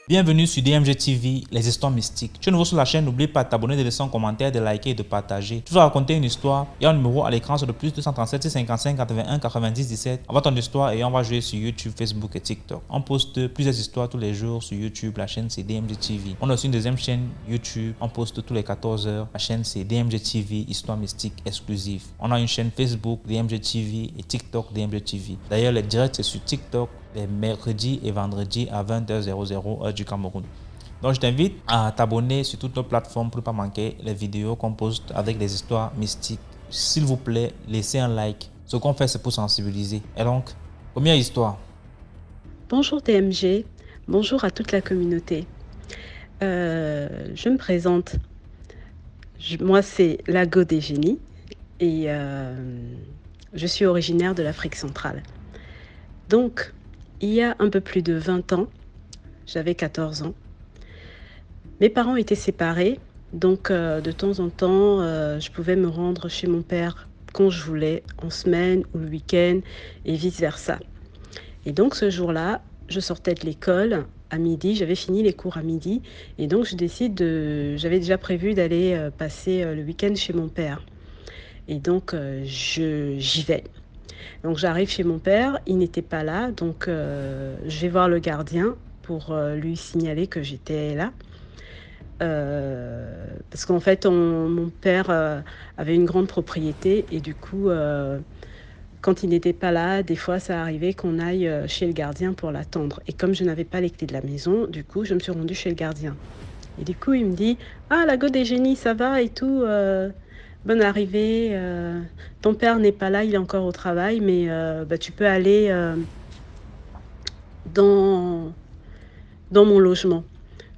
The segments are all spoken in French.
Bienvenue sur DMG TV, les histoires mystiques. Tu es nouveau sur la chaîne, n'oublie pas de t'abonner, de laisser un commentaire, de liker et de partager. Tu vas raconter une histoire et un numéro à l'écran sur le plus 237 655 81 90 17. Envoie ton histoire et on va jouer sur YouTube, Facebook et TikTok. On poste plusieurs histoires tous les jours sur YouTube, la chaîne c'est DMG TV. On a aussi une deuxième chaîne YouTube, on poste tous les 14 h. La chaîne c'est DMG TV, histoire mystique exclusive. On a une chaîne Facebook DMG TV et TikTok DMG TV. D'ailleurs les directs c'est sur TikTok les mercredis et vendredis à 20h00 heure du Cameroun. Donc je t'invite à t'abonner sur toutes nos plateformes pour ne pas manquer les vidéos qu'on poste avec des histoires mystiques. S'il vous plaît, laissez un like. Ce qu'on fait, c'est pour sensibiliser. Et donc, première histoire. Bonjour DMG, bonjour à toute la communauté. Je me présente. Moi, c'est Lago des Génies et je suis originaire de l'Afrique centrale. Donc, il y a un peu plus de 20 ans, j'avais 14 ans. Mes parents étaient séparés, donc de temps en temps, je pouvais me rendre chez mon père quand je voulais, en semaine ou le week-end, et vice-versa. Et donc ce jour-là, je sortais de l'école à midi, j'avais fini les cours à midi, et donc j'avais déjà prévu d'aller passer le week-end chez mon père. Et donc j'y vais. Donc j'arrive chez mon père, il n'était pas là, donc je vais voir le gardien pour lui signaler que j'étais là. Parce qu'en fait, mon père avait une grande propriété et du coup, quand il n'était pas là, des fois ça arrivait qu'on aille chez le gardien pour l'attendre. Et comme je n'avais pas les clés de la maison, du coup, je me suis rendue chez le gardien. Et du coup, il me dit « Ah, Lago des Génies, ça va et tout bonne arrivée, ton père n'est pas là, il est encore au travail, mais tu peux aller dans mon logement. »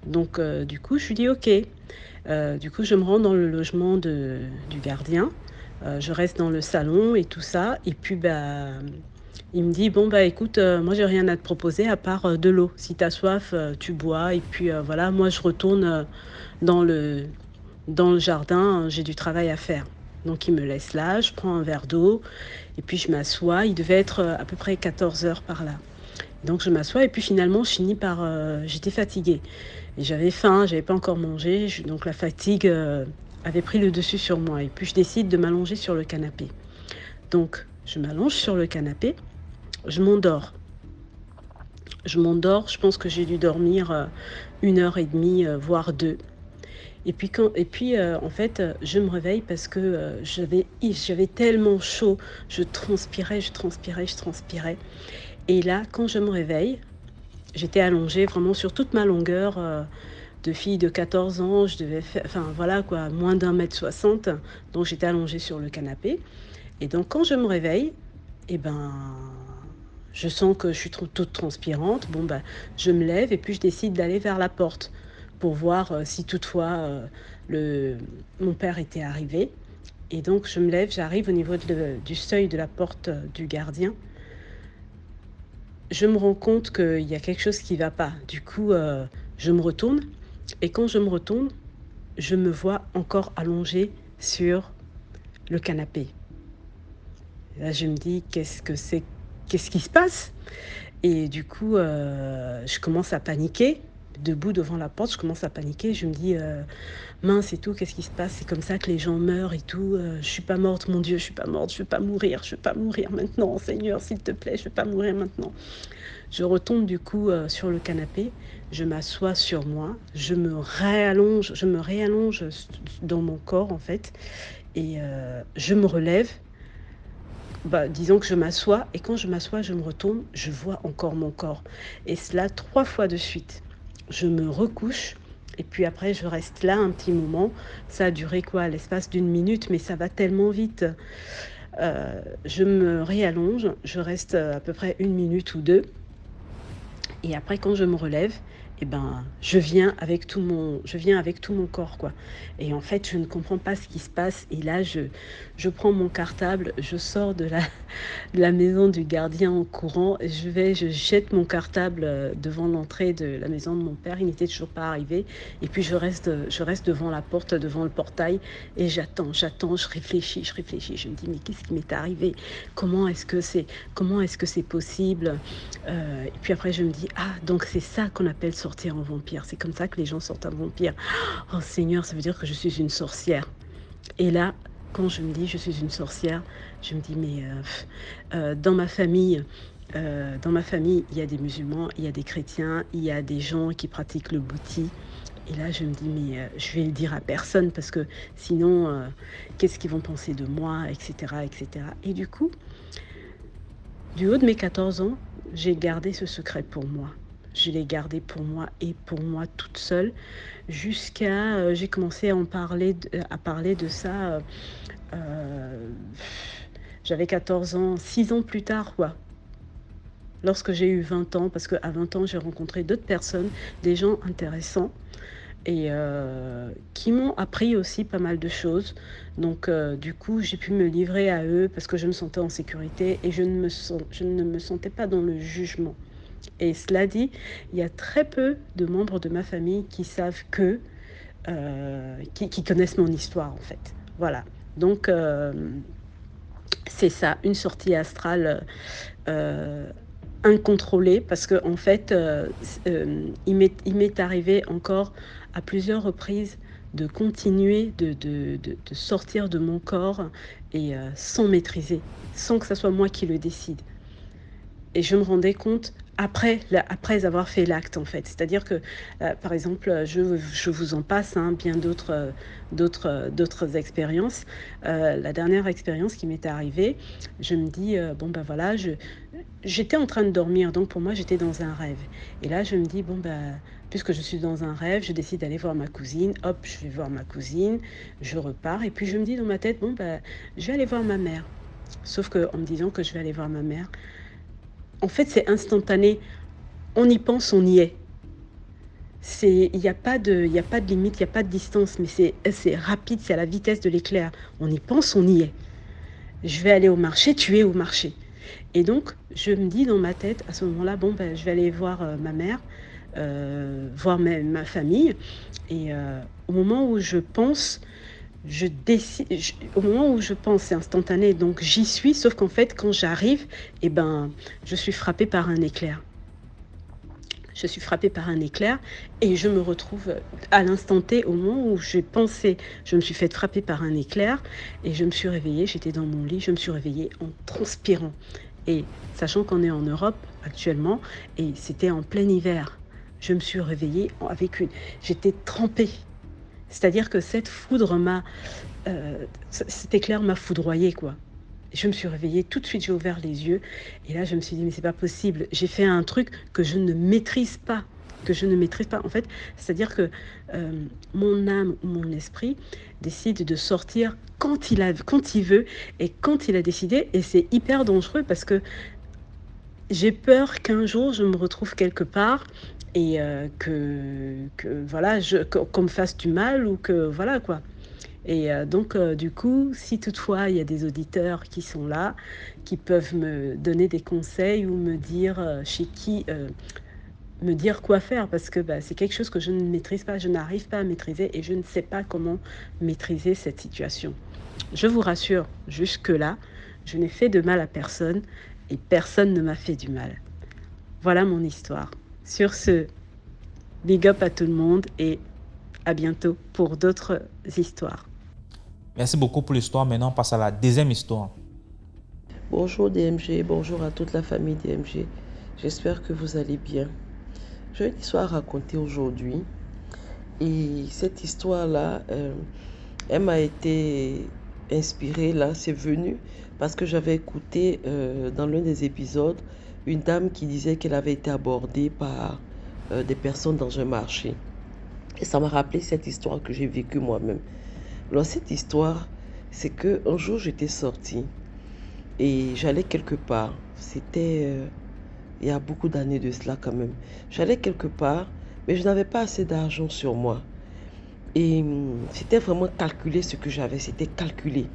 Donc du coup, je lui dis « Ok ». Du coup, je me rends dans le logement du gardien. Je reste dans le salon et tout ça. Et puis, il me dit « Bon, écoute, moi, j'ai rien à te proposer à part de l'eau. Si tu as soif, tu bois. Et puis, voilà, moi, je retourne dans le jardin, j'ai du travail à faire. » Donc il me laisse là, je prends un verre d'eau et puis je m'assois. Il devait être à peu près 14 h par là. Donc je m'assois et puis finalement je finis par... j'étais fatiguée et j'avais faim, j'avais pas encore mangé. Donc la fatigue avait pris le dessus sur moi et puis je décide de m'allonger sur le canapé. Donc je m'allonge sur le canapé, je m'endors. Je pense que j'ai dû dormir 1h30, voire 2. Et puis, en fait, je me réveille parce que j'avais tellement chaud. Je transpirais. Et là, quand je me réveille, j'étais allongée vraiment sur toute ma longueur de fille de 14 ans. Je devais faire, enfin voilà quoi, moins d'1,60 m. Donc j'étais allongée sur le canapé. Et donc quand je me réveille, je sens que je suis toute transpirante. Bon, je me lève et puis je décide d'aller vers la porte pour voir si toutefois mon père était arrivé. Et donc je me lève, j'arrive au niveau du seuil de la porte du gardien. Je me rends compte qu'il y a quelque chose qui ne va pas. Du coup, je me retourne. Et quand je me retourne, je me vois encore allongée sur le canapé. Là, je me dis, qu'est-ce qui se passe? Et du coup, je commence à paniquer. Debout devant la porte, je commence à paniquer. Je me dis, mince et tout, qu'est-ce qui se passe? C'est comme ça que les gens meurent et tout. Je suis pas morte, mon Dieu, je suis pas morte, je veux pas mourir maintenant, Seigneur, s'il te plaît, je veux pas mourir maintenant. Je retombe du coup sur le canapé, je m'assois sur moi, je me réallonge dans mon corps en fait, et je me relève. Disons que je m'assois, et quand je m'assois, je me retourne, je vois encore mon corps. Et cela 3 fois de suite. Je me recouche, et puis après, je reste là un petit moment. Ça a duré quoi? L'espace d'1 minute, mais ça va tellement vite. Je me réallonge, je reste à peu près 1 minute ou 2. Et après, quand je me relève, et ben, je viens avec tout mon corps, quoi. Et en fait, je ne comprends pas ce qui se passe. Et là, je prends mon cartable, je sors de la maison du gardien en courant. Je jette mon cartable devant l'entrée de la maison de mon père. Il n'était toujours pas arrivé. Et puis, je reste devant la porte, devant le portail. Et j'attends, je réfléchis. Je me dis, mais qu'est-ce qui m'est arrivé? Comment est-ce que c'est possible? Et puis après, je me dis, ah, donc c'est ça qu'on appelle sortir en vampire. C'est comme ça que les gens sortent en vampire. Oh Seigneur, ça veut dire que je suis une sorcière. Et là, quand je me dis je suis une sorcière, je me dis mais dans ma famille, il y a des musulmans, il y a des chrétiens, il y a des gens qui pratiquent le bouddhisme. Et là, je me dis mais je vais le dire à personne parce que sinon, qu'est-ce qu'ils vont penser de moi, etc., etc. Et du coup, du haut de mes 14 ans, j'ai gardé ce secret pour moi. Je l'ai gardé pour moi et pour moi toute seule jusqu'à j'ai commencé à parler de ça. euh, J'avais 14 ans, 6 ans plus tard, quoi. Lorsque j'ai eu 20 ans, parce qu'à 20 ans, j'ai rencontré d'autres personnes, des gens intéressants et qui m'ont appris aussi pas mal de choses. Donc, du coup, j'ai pu me livrer à eux parce que je me sentais en sécurité et je ne me sentais pas dans le jugement. Et cela dit, il y a très peu de membres de ma famille qui savent qui connaissent mon histoire en fait. Voilà. Donc, c'est ça, une sortie astrale euh, incontrôlée parce que en fait, il m'est arrivé encore à plusieurs reprises de continuer de sortir de mon corps et sans maîtriser, sans que ce soit moi qui le décide. Et je me rendais compte après avoir fait l'acte, en fait. C'est-à-dire que, par exemple, je vous en passe hein, bien d'autres expériences. La dernière expérience qui m'était arrivée, je me dis, bon, ben voilà, j'étais en train de dormir, donc pour moi, j'étais dans un rêve. Et là, je me dis, bon, ben, puisque je suis dans un rêve, je décide d'aller voir ma cousine. Hop, je vais voir ma cousine, je repars. Et puis, je me dis dans ma tête, bon, ben, je vais aller voir ma mère. Sauf qu'en me disant que je vais aller voir ma mère, en fait, c'est instantané. On y pense, on y est. Il y a pas de limite, il n'y a pas de distance, mais c'est rapide, c'est à la vitesse de l'éclair. On y pense, on y est. Je vais aller au marché, tu es au marché. Et donc, je me dis dans ma tête, à ce moment-là, bon, ben, je vais aller voir ma mère, voir ma famille. Et au moment où je pense, au moment où je pense, c'est instantané, donc j'y suis, sauf qu'en fait, quand j'arrive, eh ben, je suis frappée par un éclair. Je suis frappée par un éclair et je me retrouve à l'instant T, au moment où j'ai pensé, je me suis fait frapper par un éclair et je me suis réveillée, j'étais dans mon lit, je me suis réveillée en transpirant. Et sachant qu'on est en Europe actuellement et c'était en plein hiver, je me suis réveillée j'étais trempée. C'est-à-dire que cet éclair m'a foudroyée, quoi. Je me suis réveillée, tout de suite j'ai ouvert les yeux et là je me suis dit mais c'est pas possible, j'ai fait un truc que je ne maîtrise pas, en fait, c'est-à-dire que mon âme ou mon esprit décide de sortir quand il veut et quand il a décidé et c'est hyper dangereux parce que j'ai peur qu'un jour je me retrouve quelque part et voilà, qu'on me fasse du mal ou que voilà quoi. Et donc, du coup, si toutefois il y a des auditeurs qui sont là, qui peuvent me donner des conseils ou me dire me dire quoi faire, parce que bah, c'est quelque chose que je ne maîtrise pas, je n'arrive pas à maîtriser et je ne sais pas comment maîtriser cette situation. Je vous rassure, jusque-là, je n'ai fait de mal à personne et personne ne m'a fait du mal. Voilà mon histoire. Sur ce, big up à tout le monde et à bientôt pour d'autres histoires. Merci beaucoup pour l'histoire. Maintenant, on passe à la deuxième histoire. Bonjour DMG, bonjour à toute la famille DMG. J'espère que vous allez bien. J'ai une histoire à raconter aujourd'hui. Et cette histoire-là, elle m'a été inspirée, là, c'est venu parce que j'avais écouté dans l'un des épisodes une dame qui disait qu'elle avait été abordée par des personnes dans un marché. Et ça m'a rappelé cette histoire que j'ai vécue moi-même. Alors cette histoire, c'est qu'un jour j'étais sortie et j'allais quelque part. C'était il y a beaucoup d'années de cela quand même. J'allais quelque part Mais je n'avais pas assez d'argent sur moi. Et c'était vraiment calculé ce que j'avais, c'était calculé.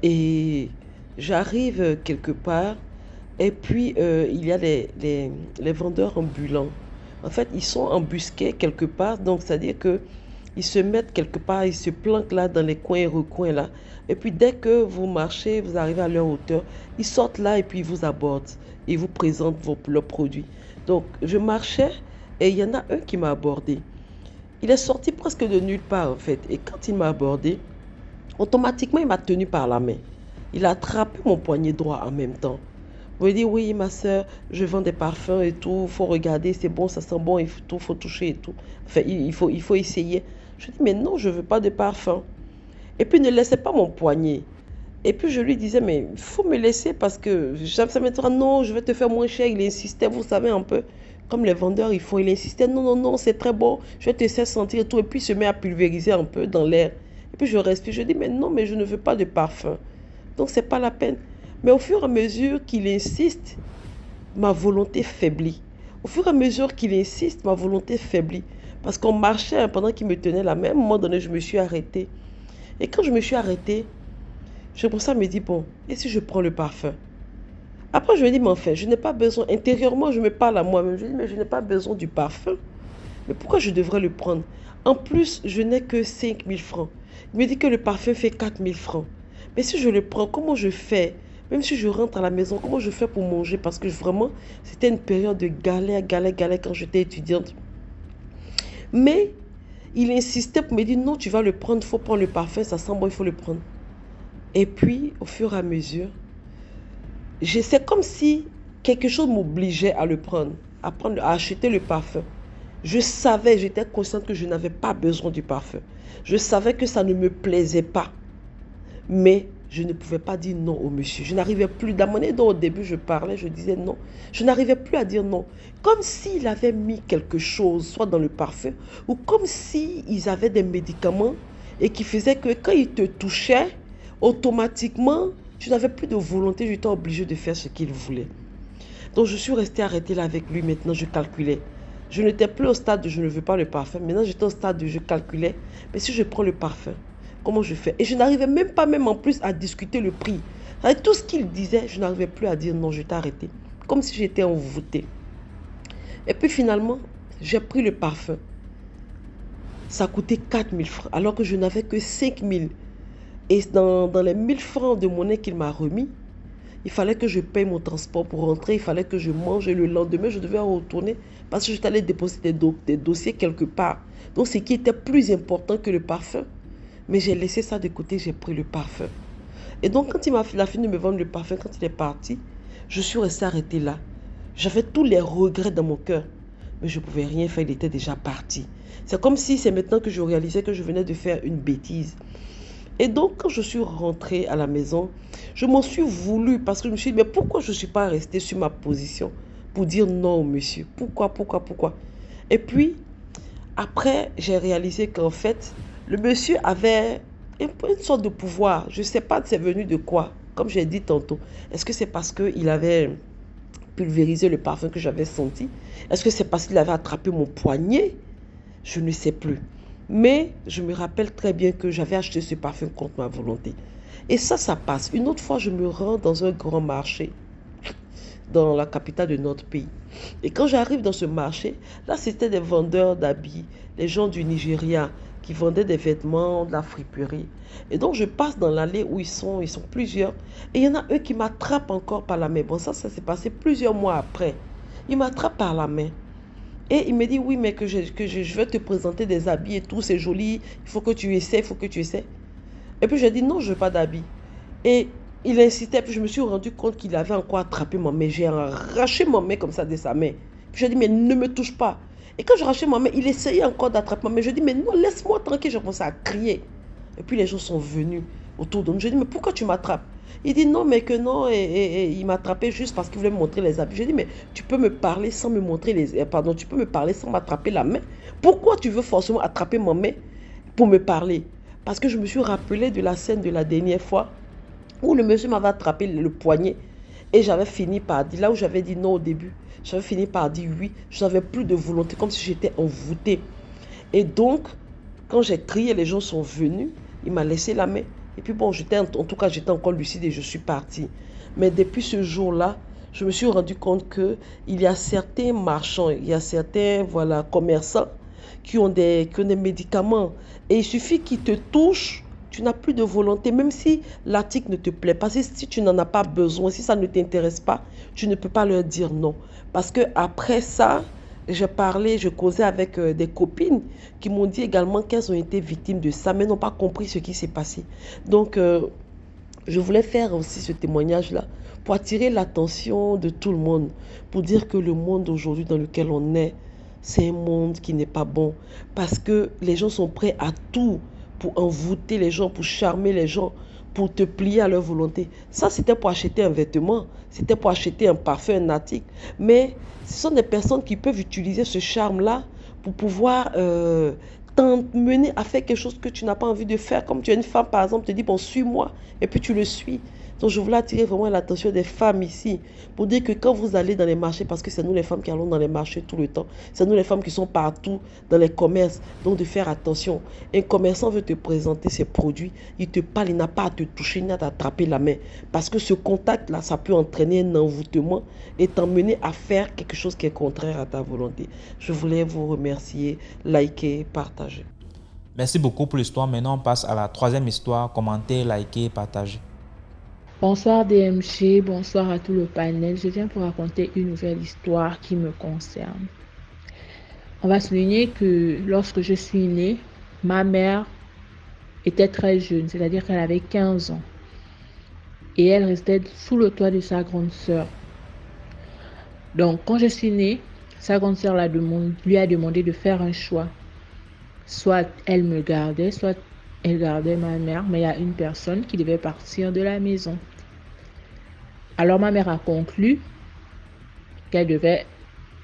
Et j'arrive quelque part, et puis il y a les vendeurs ambulants. En fait, ils sont embusqués quelque part, donc c'est-à-dire que ils se mettent quelque part, ils se planquent là dans les coins et recoins là. Et puis dès que vous marchez, vous arrivez à leur hauteur, ils sortent là et puis ils vous abordent. Ils vous présentent leurs produits. Donc je marchais et il y en a un qui m'a abordé. Il est sorti presque de nulle part en fait. Et quand il m'a abordé, automatiquement il m'a tenu par la main. Il a attrapé mon poignet droit en même temps. Vous dit oui ma soeur, je vends des parfums et tout, faut regarder, c'est bon, ça sent bon, faut toucher et tout. Enfin, il faut essayer. Je dis mais non, je veux pas de parfum. Et puis ne laissez pas mon poignet. Et puis je lui disais mais il faut me laisser parce que ça m'étonne, non, je vais te faire moins cher. Il insistait, vous savez un peu, comme les vendeurs ils font, il insistait, non, non, non, c'est très bon, je vais te laisser sentir et tout. Et puis il se met à pulvériser un peu dans l'air. Et puis je respire, je dis mais non, mais je ne veux pas de parfum. Donc c'est pas la peine. Mais au fur et à mesure qu'il insiste, ma volonté faiblit. Au fur et à mesure qu'il insiste, ma volonté faiblit. Parce qu'on marchait pendant qu'il me tenait la main. À un moment donné, je me suis arrêtée. Et quand je me suis arrêtée, je commençais à me dire, bon, et si je prends le parfum? Après, je me dis, mais enfin, je n'ai pas besoin. Intérieurement, je me parle à moi-même. Je dis, mais je n'ai pas besoin du parfum. Mais pourquoi je devrais le prendre? En plus, je n'ai que 5 000 francs. Il me dit que le parfum fait 4 000 francs. Mais si je le prends, comment je fais? Même si je rentre à la maison, comment je fais pour manger? Parce que vraiment, c'était une période de galère quand j'étais étudiante. Mais il insistait pour me dire, non, tu vas le prendre, il faut prendre le parfum, ça sent bon, il faut le prendre. Et puis, au fur et à mesure, c'est comme si quelque chose m'obligeait à le prendre, à acheter le parfum. Je savais, j'étais consciente que je n'avais pas besoin du parfum. Je savais que ça ne me plaisait pas. Mais je ne pouvais pas dire non au monsieur. Je n'arrivais plus. Dans mon état, au début, je parlais, je disais non. Je n'arrivais plus à dire non. Comme s'il avait mis quelque chose, soit dans le parfum, ou comme s'ils avaient des médicaments et qui faisaient que quand ils te touchaient, automatiquement, tu n'avais plus de volonté, j'étais obligée de faire ce qu'il voulait. Donc je suis restée arrêtée là avec lui. Maintenant, je calculais. Je n'étais plus au stade de je ne veux pas le parfum. Maintenant, j'étais au stade de je calculais. Mais si je prends le parfum, comment je fais? Et je n'arrivais même pas en plus à discuter le prix. Avec tout ce qu'il disait, je n'arrivais plus à dire non, je t'ai arrêté. Comme si j'étais envoûtée. Et puis finalement, j'ai pris le parfum. Ça coûtait 4 000 francs, alors que je n'avais que 5 000. Et dans les 1 000 francs de monnaie qu'il m'a remis, il fallait que je paye mon transport pour rentrer, il fallait que je mange. Et le lendemain, je devais retourner parce que j'étais allée déposer des dossiers quelque part. Donc, ce qui était plus important que le parfum. Mais j'ai laissé ça de côté, j'ai pris le parfum. Et donc, quand il a fini de me vendre le parfum, quand il est parti, je suis restée arrêtée là. J'avais tous les regrets dans mon cœur. Mais je ne pouvais rien faire, il était déjà parti. C'est comme si c'est maintenant que je réalisais que je venais de faire une bêtise. Et donc, quand je suis rentrée à la maison, je m'en suis voulu parce que je me suis dit, mais pourquoi je ne suis pas restée sur ma position pour dire non au monsieur? Pourquoi? Et puis, après, j'ai réalisé qu'en fait, le monsieur avait une sorte de pouvoir. Je ne sais pas c'est venu de quoi, comme j'ai dit tantôt. Est-ce que c'est parce qu'il avait pulvérisé le parfum que j'avais senti? Est-ce que c'est parce qu'il avait attrapé mon poignet? Je ne sais plus. Mais je me rappelle très bien que j'avais acheté ce parfum contre ma volonté. Et ça passe. Une autre fois, je me rends dans un grand marché dans la capitale de notre pays. Et quand j'arrive dans ce marché, là, c'était des vendeurs d'habits, les gens du Nigeria qui vendaient des vêtements, de la friperie. Et donc, je passe dans l'allée où ils sont plusieurs. Et il y en a un qui m'attrape encore par la main. Bon, ça s'est passé plusieurs mois après. Il m'attrape par la main. Et il me dit, oui, mais que je vais te présenter des habits et tout, c'est joli, il faut que tu essaies. Et puis, je dis, non, je ne veux pas d'habits. Et il insistait, puis je me suis rendu compte qu'il avait encore attrapé ma main. J'ai arraché ma main comme ça de sa main. Puis je dis, mais ne me touche pas. Et quand je arrachais ma main, il essayait encore d'attraper ma main. Je dis, mais non, laisse-moi tranquille. Je commençais à crier. Et puis les gens sont venus autour de nous. Je dis, mais pourquoi tu m'attrapes? Il dit, non, mais que non. Et il m'attrapait juste parce qu'il voulait me montrer les habits. Je dis, mais tu peux me parler sans me montrer tu peux me parler sans m'attraper la main. Pourquoi tu veux forcément attraper ma main pour me parler? Parce que je me suis rappelé de la scène de la dernière fois où le monsieur m'avait attrapé le poignet. Et j'avais fini par dire, là où j'avais dit non au début, j'avais fini par dire oui. Je n'avais plus de volonté, comme si j'étais envoûtée. Et donc, quand j'ai crié, les gens sont venus. Il m'a laissé la main. Et puis bon, en tout cas, j'étais encore lucide et je suis partie. Mais depuis ce jour-là, je me suis rendu compte qu'il y a certains marchands, il y a certains commerçants qui ont des médicaments. Et il suffit qu'ils te touchent, tu n'as plus de volonté, même si l'article ne te plaît pas, si tu n'en as pas besoin, si ça ne t'intéresse pas, tu ne peux pas leur dire non. Parce que après ça, je causais avec des copines qui m'ont dit également qu'elles ont été victimes de ça, mais n'ont pas compris ce qui s'est passé. Donc, je voulais faire aussi ce témoignage-là pour attirer l'attention de tout le monde, pour dire que le monde aujourd'hui dans lequel on est, c'est un monde qui n'est pas bon. Parce que les gens sont prêts à tout pour envoûter les gens, pour charmer les gens, pour te plier à leur volonté. Ça, c'était pour acheter un vêtement, c'était pour acheter un parfum, un article. Mais ce sont des personnes qui peuvent utiliser ce charme-là pour pouvoir t'emmener à faire quelque chose que tu n'as pas envie de faire. Comme tu es une femme, par exemple, te dis, bon, suis-moi, et puis tu le suis. Donc, je voulais attirer vraiment l'attention des femmes ici pour dire que quand vous allez dans les marchés, parce que c'est nous les femmes qui allons dans les marchés tout le temps, c'est nous les femmes qui sont partout dans les commerces, donc de faire attention. Un commerçant veut te présenter ses produits, il te parle, il n'a pas à te toucher, ni à t'attraper la main. Parce que ce contact-là, ça peut entraîner un envoûtement et t'emmener à faire quelque chose qui est contraire à ta volonté. Je voulais vous remercier, liker, partager. Merci beaucoup pour l'histoire. Maintenant, on passe à la troisième histoire. Commentez, likez, partagez. Bonsoir DMG, bonsoir à tout le panel. Je viens pour raconter une nouvelle histoire qui me concerne. On va souligner que lorsque je suis née, ma mère était très jeune, c'est-à-dire qu'elle avait 15 ans. Et elle restait sous le toit de sa grande sœur. Donc, quand je suis née, sa grande sœur lui a demandé de faire un choix. Soit elle me gardait, soit elle gardait ma mère, mais il y a une personne qui devait partir de la maison. Alors ma mère a conclu qu'elle devait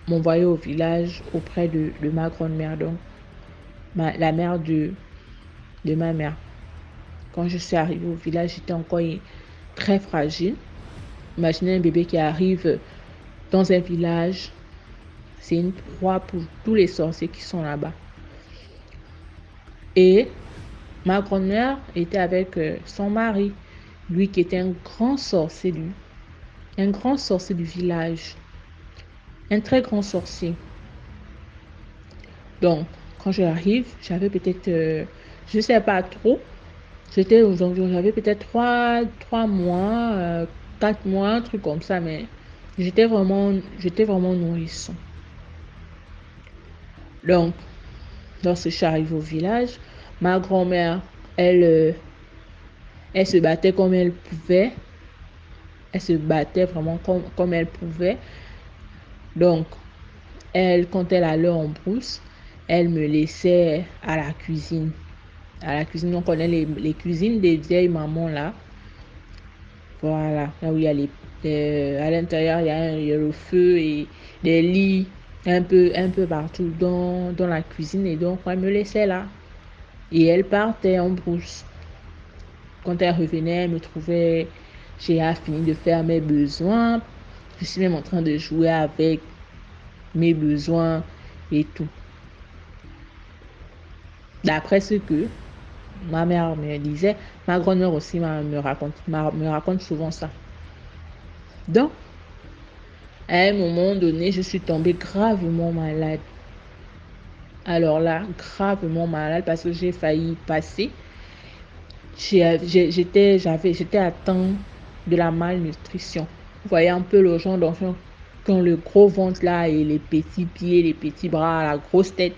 m'envoyer au village auprès de ma grand-mère, donc la mère de ma mère. Quand je suis arrivée au village, j'étais encore très fragile. Imaginez un bébé qui arrive dans un village, c'est une proie pour tous les sorciers qui sont là-bas. Et ma grand-mère était avec son mari, lui qui était un grand sorcier, un grand sorcier du village, un très grand sorcier. Donc, quand j'arrive, j'avais peut-être, je ne sais pas trop, j'avais peut-être 3 mois, 4 mois, un truc comme ça, mais j'étais vraiment nourrisson. Donc, lorsque je suis arrivée au village, ma grand-mère, elle se battait comme elle pouvait. Elle se battait vraiment comme elle pouvait. Donc, quand elle allait en brousse, elle me laissait à la cuisine. À la cuisine, on connaît les cuisines des vieilles mamans là. Voilà, là où il y a à l'intérieur, il y a le feu et des lits un peu partout dans la cuisine. Et donc, elle me laissait là. Et elle partait en brousse. Quand elle revenait, elle me trouvait, j'ai fini de faire mes besoins. Je suis même en train de jouer avec mes besoins et tout. D'après ce que ma mère me disait, ma grand-mère aussi me raconte souvent ça. Donc, à un moment donné, je suis tombée gravement malade. Alors là, gravement malade parce que j'ai failli passer. J'étais atteinte de la malnutrition. Vous voyez un peu les gens d'enfants qui ont le gros ventre là et les petits pieds, les petits bras, la grosse tête.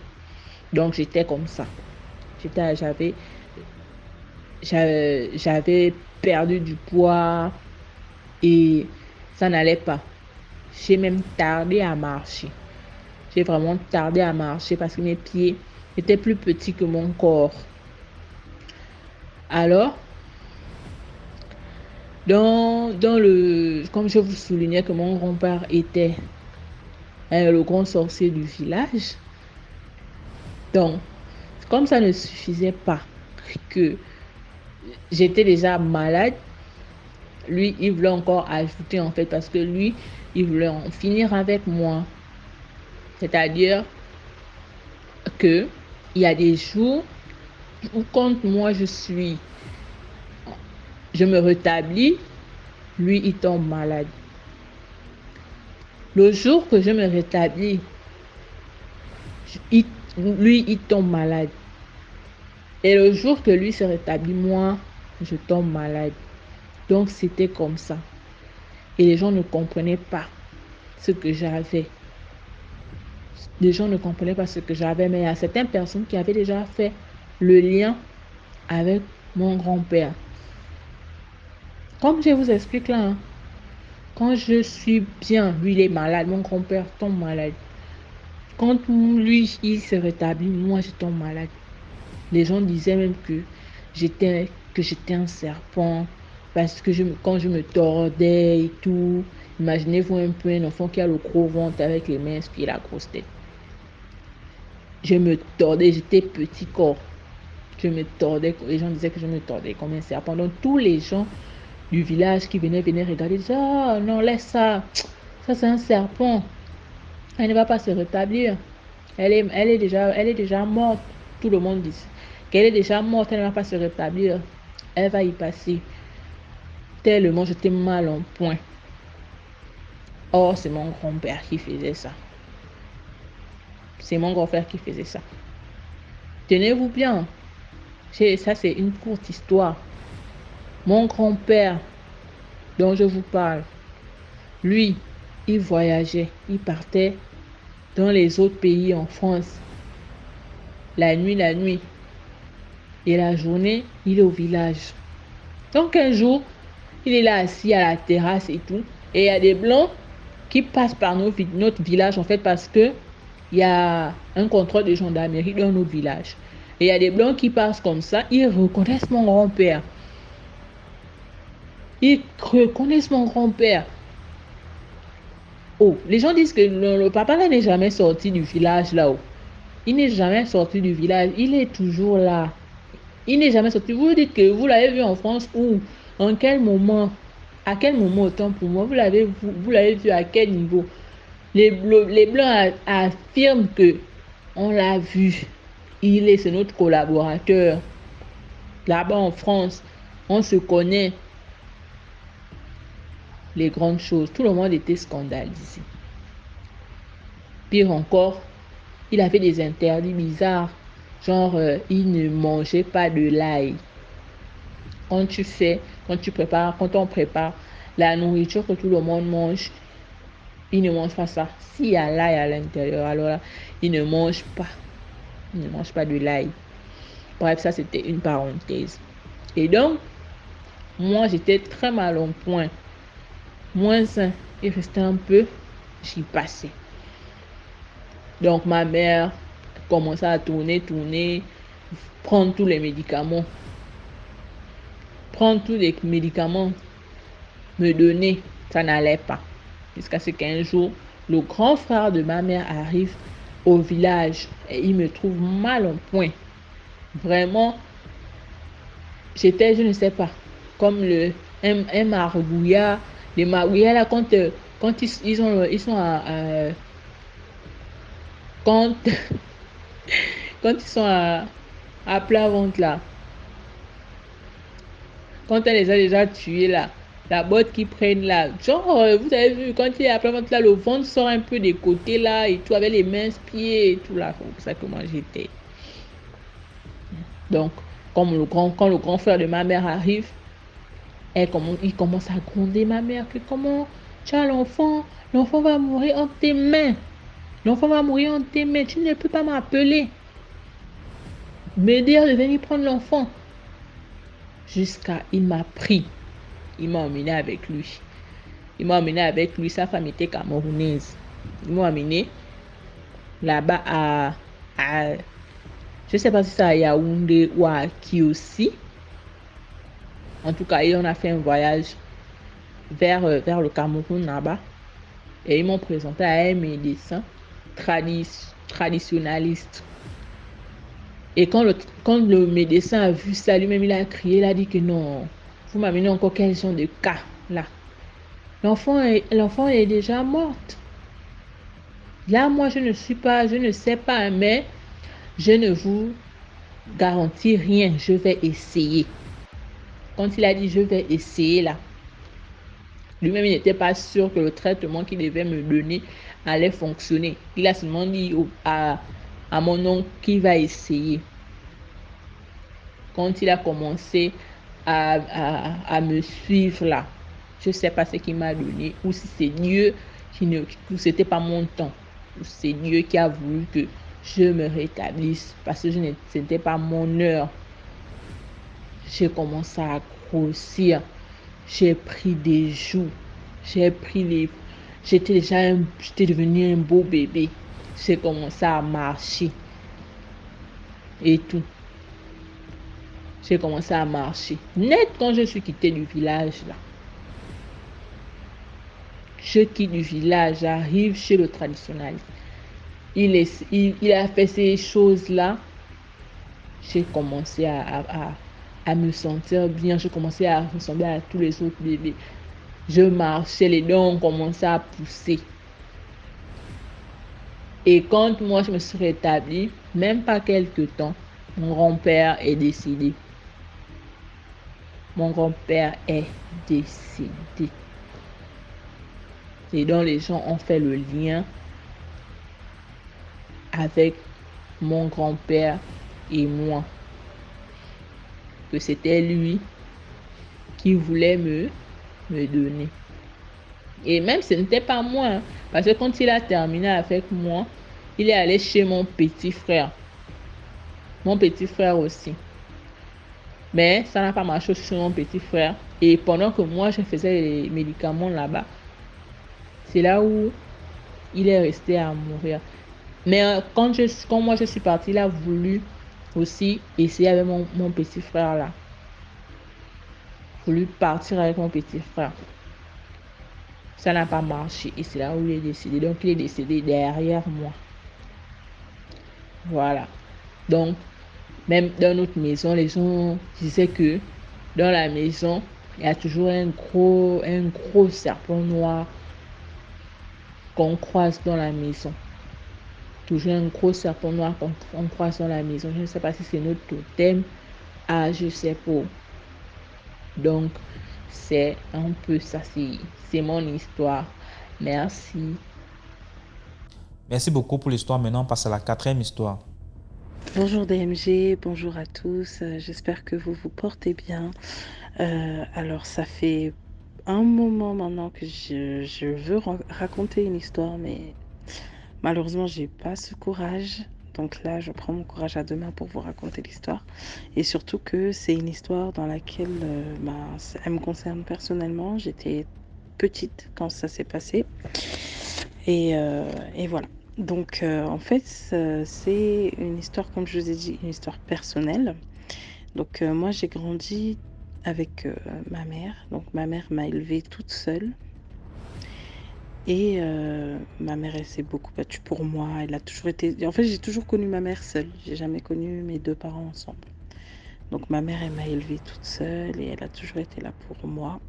Donc j'étais comme ça. J'avais perdu du poids et ça n'allait pas. J'ai même tardé à marcher. J'ai vraiment tardé à marcher parce que mes pieds étaient plus petits que mon corps. Alors, comme je vous soulignais que mon grand-père était le grand sorcier du village, donc, comme ça ne suffisait pas, que j'étais déjà malade, lui, il voulait encore ajouter en fait parce que lui, il voulait en finir avec moi. C'est-à-dire que il y a des jours où quand moi je me rétablis, lui, il tombe malade. Le jour que je me rétablis, lui, il tombe malade. Et le jour que lui se rétablit, moi, je tombe malade. Donc, c'était comme ça. Et les gens ne comprenaient pas ce que j'avais. Les gens ne comprenaient pas ce que j'avais, mais il y a certaines personnes qui avaient déjà fait le lien avec mon grand-père. Comme je vous explique là, hein, quand je suis bien, lui il est malade, mon grand-père tombe malade. Quand lui il se rétablit, moi je tombe malade. Les gens disaient même que j'étais un serpent parce que quand je me tordais et tout, imaginez-vous un peu un enfant qui a le gros ventre avec les mains et la grosse tête. Je me tordais, j'étais petit corps. Je me tordais, les gens disaient que je me tordais comme un serpent. Donc tous les gens du village qui venaient regarder, disaient, oh non, laisse ça, ça c'est un serpent. Elle ne va pas se rétablir. Elle est déjà morte. Tout le monde dit qu'elle est déjà morte, elle ne va pas se rétablir. Elle va y passer. Tellement j'étais mal en point. Or, c'est mon grand-père qui faisait ça. C'est mon grand-père qui faisait ça. Tenez-vous bien. Ça, c'est une courte histoire. Mon grand-père, dont je vous parle, lui, il voyageait. Il partait dans les autres pays en France. La nuit. Et la journée, il est au village. Donc un jour, il est là assis à la terrasse et tout. Et il y a des Blancs qui passent par notre village en fait parce que il y a un contrôle de gendarmerie dans notre village. Et il y a des Blancs qui passent comme ça. Ils reconnaissent mon grand-père. Ils reconnaissent mon grand-père. Oh, les gens disent que le papa là n'est jamais sorti du village là-haut. Il n'est jamais sorti du village. Il est toujours là. Il n'est jamais sorti. Vous dites que vous l'avez vu en France ou en quel moment? À quel moment autant pour moi? Vous l'avez vu à quel niveau? Les Blancs affirment que on l'a vu. C'est notre collaborateur. Là-bas en France, on se connaît. Les grandes choses. Tout le monde était scandalisé. Pire encore, il avait des interdits bizarres. Genre, il ne mangeait pas de l'ail. Quand on prépare la nourriture que tout le monde mange, il ne mange pas ça. S'il y a l'ail à l'intérieur, alors là, il ne mange pas. Il ne mange pas de l'ail. Bref, ça c'était une parenthèse. Et donc, moi j'étais très mal en point. Moins un, il restait un peu, j'y passais. Donc ma mère commençait à tourner, prendre tous les médicaments. Me donner, ça n'allait pas. Jusqu'à ce qu'un jour, le grand frère de ma mère arrive au village et il me trouve mal en point. Vraiment, j'étais, je ne sais pas, comme un marabouillard. Les marabouillards là, quand ils sont quand ils sont à plat ventre là, quand elle les a déjà tués là, la botte qu'ils prennent là, genre vous avez vu quand il est à plat ventre là, le ventre sort un peu des côtés là et tout avec les minces pieds et tout là, c'est ça que moi j'étais. Donc quand le grand frère de ma mère arrive, il commence à gronder ma mère que comment tu as l'enfant va mourir en tes mains. L'enfant va mourir en tes mains, tu ne peux pas m'appeler. Me dire de venir prendre l'enfant. Il m'a pris. Il m'a emmené avec lui. Sa femme était camerounaise. Ils m'ont emmené là-bas à je ne sais pas si c'est à Yaoundé ou à Kiossi. En tout cas, on a fait un voyage vers le Cameroun là-bas. Et ils m'ont présenté à un médecin traditionnaliste. Et quand le médecin a vu ça, lui-même il a crié, il a dit que non, vous m'amenez encore quel genre de cas. là. L'enfant est déjà morte. Là, moi, je ne sais pas, mais je ne vous garantis rien. Je vais essayer. Quand il a dit je vais essayer là, lui-même, il n'était pas sûr que le traitement qu'il devait me donner allait fonctionner. Il a seulement dit à mon oncle qu'il va essayer. Quand il a commencé à me suivre là, je ne sais pas ce qu'il m'a donné, ou si c'est Dieu ou c'était pas mon temps, ou c'est Dieu qui a voulu que je me rétablisse parce que ce n'était pas mon heure. J'ai commencé à grossir, j'ai pris des joues, j'étais devenu un beau bébé. J'ai commencé à marcher et tout. J'ai commencé à marcher. Net quand je suis quitté du village là. Je quitte du village, j'arrive chez le traditionnaliste. Il a fait ces choses-là. J'ai commencé à me sentir bien. Je commençais à ressembler à tous les autres bébés. Je marchais, les dents ont commencé à pousser. Et quand moi je me suis rétablie, même pas quelques temps, mon grand-père est décédé. Mon grand-père est décédé. Et donc les gens ont fait le lien avec mon grand-père et moi. Que c'était lui qui voulait me donner. Et même ce n'était pas moi. Hein, parce que quand il a terminé avec moi, il est allé chez mon petit frère. Mon petit frère aussi. Mais ça n'a pas marché chez mon petit frère. Et pendant que moi, je faisais les médicaments là-bas, c'est là où il est resté à mourir. Mais quand moi je suis partie, il a voulu aussi essayer avec mon petit frère là. Voulu partir avec mon petit frère. Ça n'a pas marché. Et c'est là où il est décédé. Donc il est décédé derrière moi. Voilà. Donc, même dans notre maison, les gens disaient que dans la maison, il y a toujours un gros serpent noir qu'on croise dans la maison. Toujours un gros serpent noir qu'on croise dans la maison. Je ne sais pas si c'est notre totem. Ah, je sais pas. Donc, c'est un peu ça. C'est mon histoire. Merci. Merci beaucoup pour l'histoire. Maintenant, on passe à la 4e histoire. Bonjour DMG, bonjour à tous, j'espère que vous vous portez bien. Alors ça fait un moment maintenant que je veux raconter une histoire, mais malheureusement j'ai pas ce courage. Donc là je prends mon courage à deux mains pour vous raconter l'histoire. Et surtout que c'est une histoire dans laquelle elle me concerne personnellement. J'étais petite quand ça s'est passé. Et voilà. Donc, en fait, c'est une histoire, comme je vous ai dit, une histoire personnelle. Donc, moi, j'ai grandi avec ma mère. Donc, ma mère m'a élevée toute seule. Et ma mère, elle s'est beaucoup battue pour moi. Elle a toujours été... En fait, j'ai toujours connu ma mère seule. J'ai jamais connu mes deux parents ensemble. Donc, ma mère, elle m'a élevée toute seule et elle a toujours été là pour moi.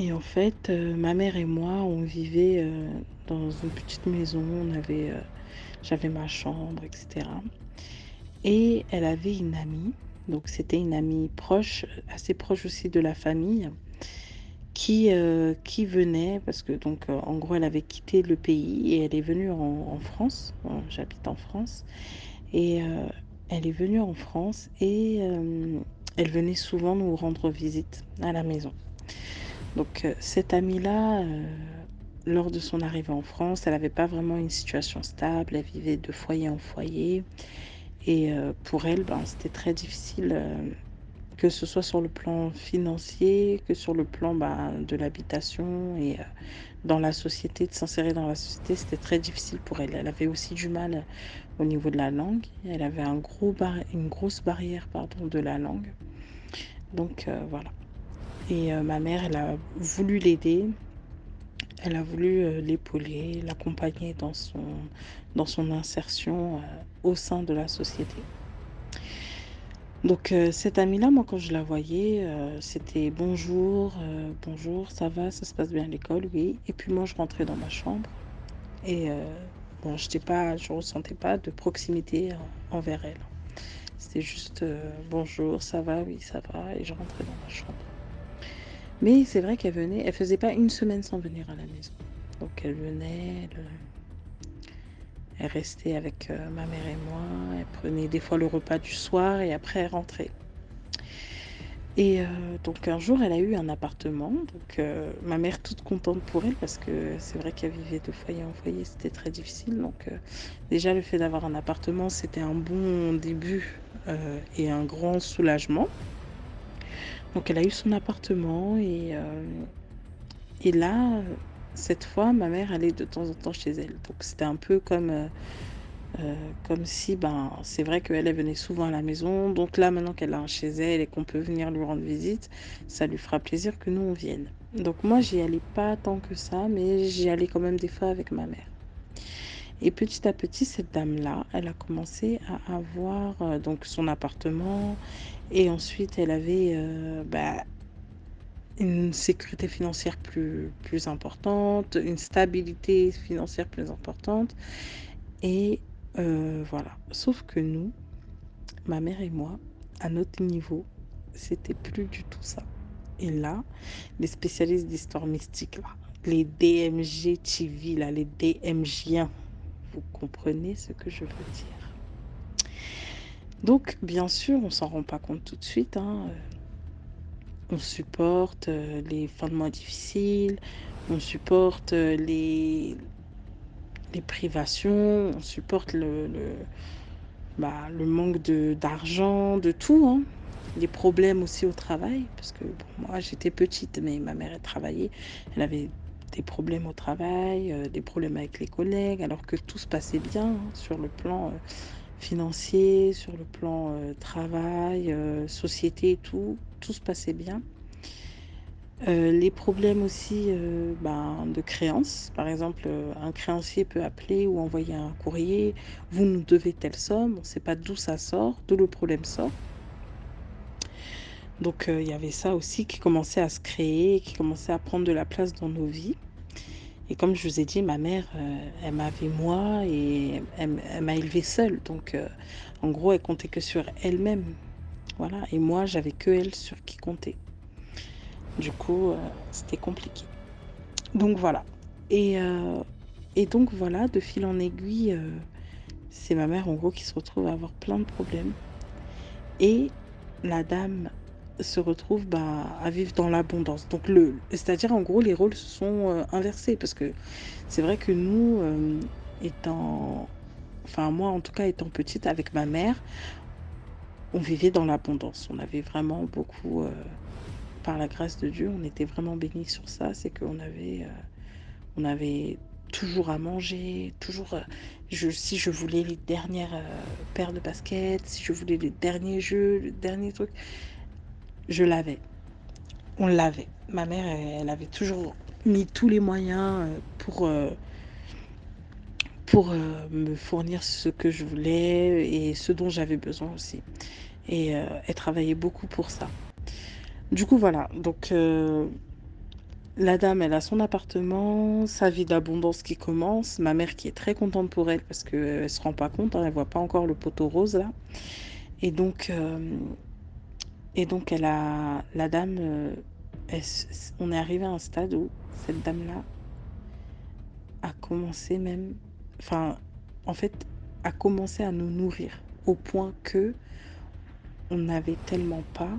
Et en fait, ma mère et moi, on vivait dans une petite maison. J'avais ma chambre, etc. Et elle avait une amie. Donc, c'était une amie proche, assez proche aussi de la famille, qui venait parce que, donc, en gros, elle avait quitté le pays et elle est venue en France. J'habite en France. Et elle est venue en France et elle venait souvent nous rendre visite à la maison. Donc cette amie-là, lors de son arrivée en France, elle n'avait pas vraiment une situation stable, elle vivait de foyer en foyer. Et pour elle, c'était très difficile, que ce soit sur le plan financier, que sur le plan de l'habitation et dans la société, de s'insérer dans la société, c'était très difficile pour elle. Elle avait aussi du mal au niveau de la langue. Elle avait une grosse barrière de la langue. Donc voilà. Et ma mère, elle a voulu l'aider, elle a voulu l'épauler, l'accompagner dans son, insertion au sein de la société. Donc cette amie-là, moi, quand je la voyais, c'était bonjour, bonjour, ça va, ça se passe bien à l'école, oui. Et puis moi, je rentrais dans ma chambre et bon, je ressentais pas de proximité envers elle. C'était juste bonjour, ça va, oui, ça va, et je rentrais dans ma chambre. Mais c'est vrai qu'elle venait, elle faisait pas une semaine sans venir à la maison. Donc elle venait, elle restait avec ma mère et moi, elle prenait des fois le repas du soir et après elle rentrait. Et donc un jour, elle a eu un appartement, donc ma mère toute contente pour elle parce que c'est vrai qu'elle vivait de foyer en foyer, c'était très difficile. Donc déjà le fait d'avoir un appartement, c'était un bon début et un grand soulagement. Donc elle a eu son appartement et là, cette fois, ma mère allait de temps en temps chez elle. Donc c'était un peu comme si, ben, c'est vrai qu'elle venait souvent à la maison. Donc là, maintenant qu'elle a un chez elle et qu'on peut venir lui rendre visite, ça lui fera plaisir que nous, on vienne. Donc moi, j'y allais pas tant que ça, mais j'y allais quand même des fois avec ma mère. Et petit à petit, cette dame-là, elle a commencé à avoir donc son appartement et ensuite elle avait une sécurité financière plus importante, une stabilité financière plus importante. Et voilà. Sauf que nous, ma mère et moi, à notre niveau, c'était plus du tout ça. Et là, les spécialistes d'histoire mystique, là, les DMG TV, là, les DMGiens, vous comprenez ce que je veux dire. Donc, bien sûr, on s'en rend pas compte tout de suite, hein. On supporte les fins de mois difficiles, on supporte les privations, on supporte le manque d'argent, de tout, hein. Les problèmes aussi au travail, parce que bon, moi j'étais petite, mais ma mère elle travaillait, elle avait des problèmes au travail, des problèmes avec les collègues, alors que tout se passait bien hein, sur le plan financier, sur le plan travail, société, tout se passait bien. Les problèmes aussi de créances. Par exemple, un créancier peut appeler ou envoyer un courrier. Vous nous devez telle somme. On ne sait pas d'où ça sort, d'où le problème sort. Donc, il y avait ça aussi qui commençait à se créer, qui commençait à prendre de la place dans nos vies. Et comme je vous ai dit, ma mère, elle m'avait moi et elle m'a élevée seule. Donc, en gros, elle comptait que sur elle-même. Voilà. Et moi, j'avais que elle sur qui compter. Du coup, c'était compliqué. Donc voilà. Et, euh, et donc voilà, de fil en aiguille, c'est ma mère en gros qui se retrouve à avoir plein de problèmes. Et la dame se retrouve à vivre dans l'abondance. Donc c'est-à-dire en gros les rôles se sont inversés parce que c'est vrai que nous, enfin moi en tout cas étant petite avec ma mère, on vivait dans l'abondance. On avait vraiment beaucoup, par la grâce de Dieu, on était vraiment bénis sur ça. C'est qu'on on avait toujours à manger, toujours, si je voulais les dernières paires de baskets, si je voulais les derniers jeux, le dernier truc, je l'avais. On l'avait. Ma mère, elle avait toujours mis tous les moyens pour me fournir ce que je voulais et ce dont j'avais besoin aussi. Et elle travaillait beaucoup pour ça. Du coup, voilà. Donc, la dame, elle a son appartement, sa vie d'abondance qui commence. Ma mère qui est très contente pour elle parce qu'elle ne se rend pas compte, hein, elle voit pas encore le poteau rose là. Et donc, la dame, on est arrivé à un stade où cette dame-là a commencé même, enfin, en fait, a commencé à nous nourrir au point que on n'avait tellement pas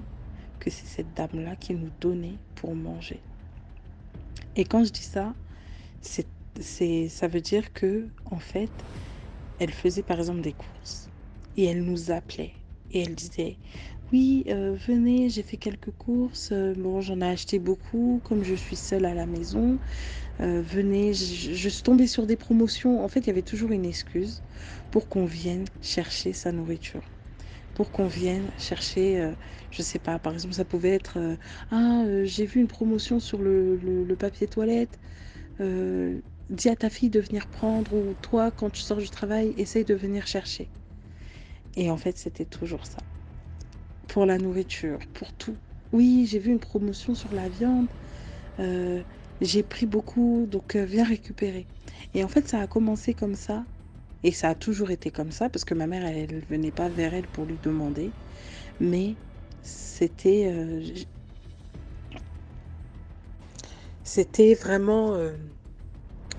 que c'est cette dame-là qui nous donnait pour manger. Et quand je dis ça, c'est, ça veut dire que, en fait, elle faisait par exemple des courses et elle nous appelait et elle disait oui, venez, j'ai fait quelques courses, bon, j'en ai acheté beaucoup, comme je suis seule à la maison, venez, je suis tombée sur des promotions. En fait, il y avait toujours une excuse pour qu'on vienne chercher sa nourriture, pour qu'on vienne chercher, je sais pas, par exemple, ça pouvait être j'ai vu une promotion sur le papier toilette, dis à ta fille de venir prendre, ou toi, quand tu sors du travail, essaye de venir chercher. Et en fait, c'était toujours ça. pour la nourriture, pour tout. Oui, j'ai vu une promotion sur la viande. J'ai pris beaucoup, donc viens récupérer. Et en fait, ça a commencé comme ça. Et ça a toujours été comme ça, parce que ma mère, elle ne venait pas vers elle pour lui demander. Mais c'était vraiment...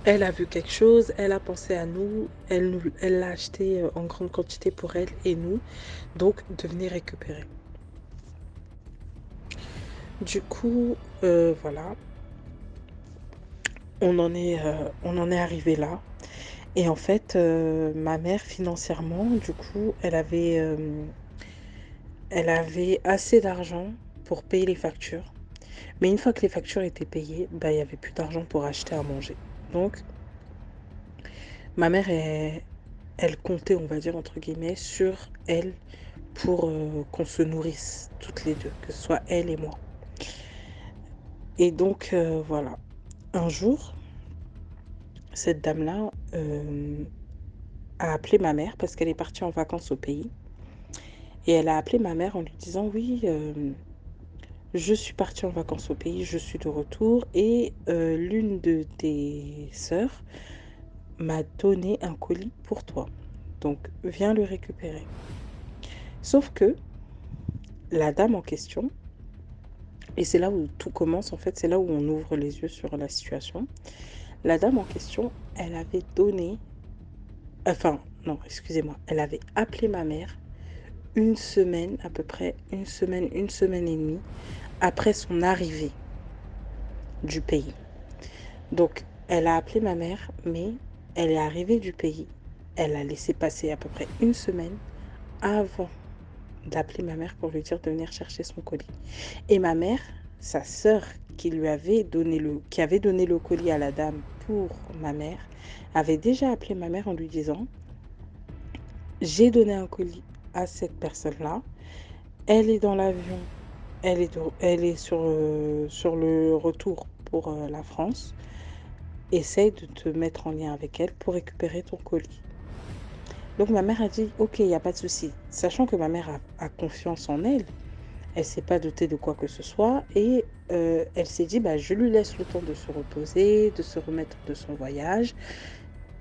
elle a vu quelque chose, elle a pensé à nous, elle l'a acheté en grande quantité pour elle et nous. Donc, de venir récupérer. Du coup, voilà, on en est arrivé là. Et en fait, ma mère, financièrement, du coup, elle avait assez d'argent pour payer les factures. Mais une fois que les factures étaient payées, il n'y avait plus d'argent pour acheter à manger. Donc, ma mère, elle comptait, on va dire, entre guillemets, sur elle pour qu'on se nourrisse toutes les deux, que ce soit elle et moi. Et donc, voilà. Un jour, cette dame-là a appelé ma mère parce qu'elle est partie en vacances au pays. Et elle a appelé ma mère en lui disant, oui, je suis partie en vacances au pays, je suis de retour et l'une de tes sœurs m'a donné un colis pour toi. Donc, viens le récupérer. Sauf que la dame en question, et c'est là où tout commence en fait, c'est là où on ouvre les yeux sur la situation. La dame en question, elle avait donné... Enfin, non, excusez-moi. Elle avait appelé ma mère une semaine, à peu près une semaine et demie, après son arrivée du pays. Donc, elle a appelé ma mère, mais elle est arrivée du pays. Elle a laissé passer à peu près une semaine avant d'appeler ma mère pour lui dire de venir chercher son colis. Et ma mère, sa sœur qui avait donné le colis à la dame pour ma mère, avait déjà appelé ma mère en lui disant « J'ai donné un colis à cette personne-là, elle est dans l'avion, elle est sur le retour pour la France, essaye de te mettre en lien avec elle pour récupérer ton colis. » Donc ma mère a dit « Ok, il n'y a pas de souci », sachant que ma mère a confiance en elle. Elle ne s'est pas dotée de quoi que ce soit et elle s'est dit je lui laisse le temps de se reposer, de se remettre de son voyage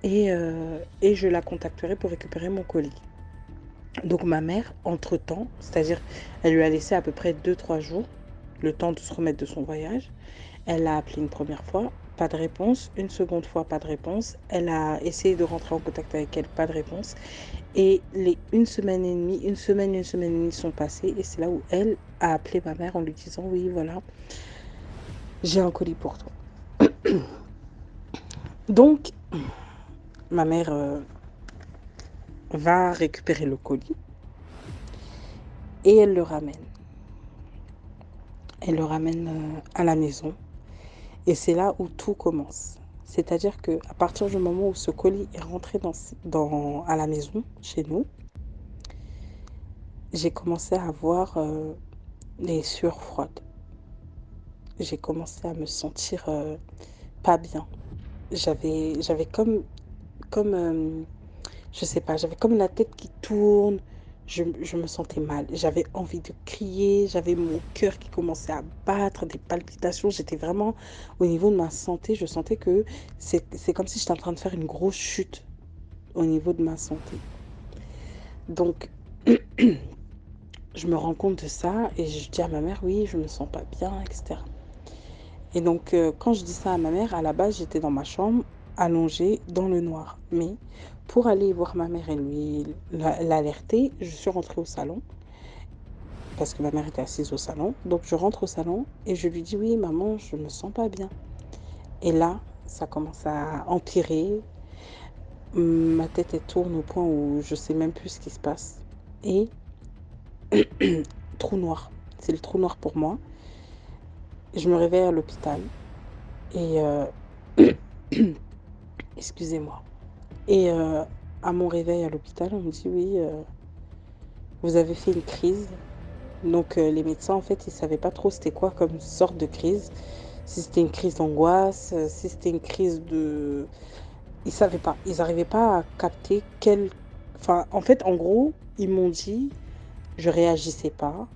et je la contacterai pour récupérer mon colis. Donc ma mère, entre-temps, c'est-à-dire elle lui a laissé à peu près 2-3 jours le temps de se remettre de son voyage. Elle l'a appelé une première fois, pas de réponse. Une seconde fois, pas de réponse. Elle a essayé de rentrer en contact avec elle, pas de réponse. Et les une semaine et demie sont passées. Et c'est là où elle a appelé ma mère en lui disant « Oui, voilà, j'ai un colis pour toi. » Donc, ma mère va récupérer le colis et elle le ramène. Elle le ramène à la maison. Et c'est là où tout commence. C'est-à-dire qu'à partir du moment où ce colis est rentré à la maison, chez nous, j'ai commencé à avoir les sueurs froides. J'ai commencé à me sentir pas bien. J'avais comme je sais pas, j'avais comme la tête qui tourne. Je me sentais mal. J'avais envie de crier. J'avais mon cœur qui commençait à battre, des palpitations. J'étais vraiment au niveau de ma santé. Je sentais que c'est comme si j'étais en train de faire une grosse chute au niveau de ma santé. Donc, je me rends compte de ça et je dis à ma mère, oui, je me sens pas bien, etc. Et donc, quand je dis ça à ma mère, à la base, j'étais dans ma chambre, allongée dans le noir. Mais pour aller voir ma mère et lui l'alerter, je suis rentrée au salon parce que ma mère était assise au salon. Donc, je rentre au salon et je lui dis, oui, maman, je me sens pas bien. Et là, ça commence à empirer. Ma tête, elle tourne au point où je sais même plus ce qui se passe. Et trou noir. C'est le trou noir pour moi. Je me réveille à l'hôpital et excusez-moi. Et à mon réveil à l'hôpital, on me dit oui, vous avez fait une crise. Donc les médecins, en fait, ils savaient pas trop c'était quoi comme sorte de crise. Si c'était une crise d'angoisse, si c'était une crise de... Ils savaient pas. Ils n'arrivaient pas à capter quel... Enfin, en fait, en gros, ils m'ont dit, je réagissais pas.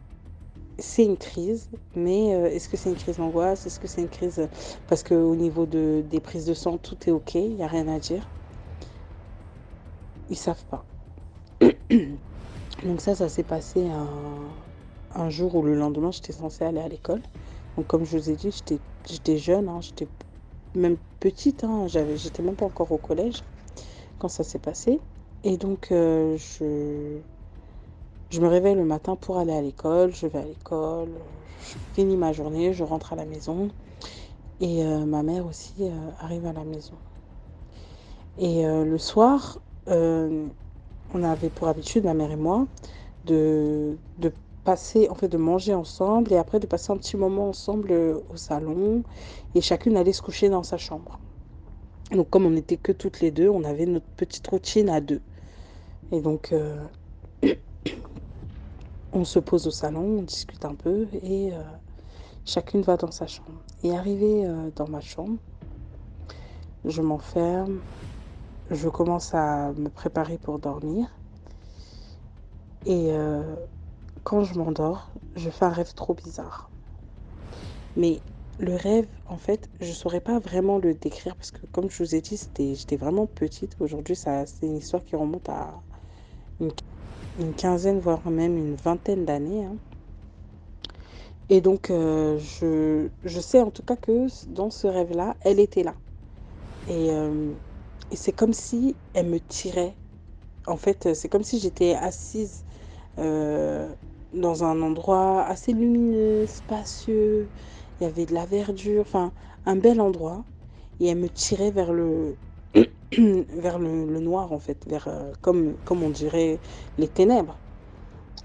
c'est une crise, mais est-ce que c'est une crise d'angoisse? Est-ce que c'est une crise parce qu'au niveau des prises de sang, tout est OK, il n'y a rien à dire. Ils savent pas. Donc ça s'est passé un jour où le lendemain, j'étais censée aller à l'école. Donc comme je vous ai dit, j'étais jeune, hein, j'étais même petite, hein, j'étais même pas encore au collège quand ça s'est passé. Et donc je me réveille le matin pour aller à l'école, je vais à l'école, je finis ma journée, je rentre à la maison et ma mère aussi arrive à la maison. Et le soir, on avait pour habitude, ma mère et moi, de passer, en fait, de manger ensemble et après de passer un petit moment ensemble au salon et chacune allait se coucher dans sa chambre. Donc comme on n'était que toutes les deux, on avait notre petite routine à deux. Et donc on se pose au salon, on discute un peu et chacune va dans sa chambre. Et arrivée dans ma chambre, je m'enferme, je commence à me préparer pour dormir. Et quand je m'endors, je fais un rêve trop bizarre. Mais le rêve, en fait, je ne saurais pas vraiment le décrire parce que comme je vous ai dit, j'étais vraiment petite. Aujourd'hui, c'est une histoire qui remonte à une quinzaine, voire même une vingtaine d'années, hein. Et donc, je sais en tout cas que dans ce rêve-là, elle était là. Et c'est comme si elle me tirait. En fait, c'est comme si j'étais assise dans un endroit assez lumineux, spacieux. Il y avait de la verdure, enfin, un bel endroit. Et elle me tirait vers vers le noir, en fait, vers, comme on dirait, les ténèbres.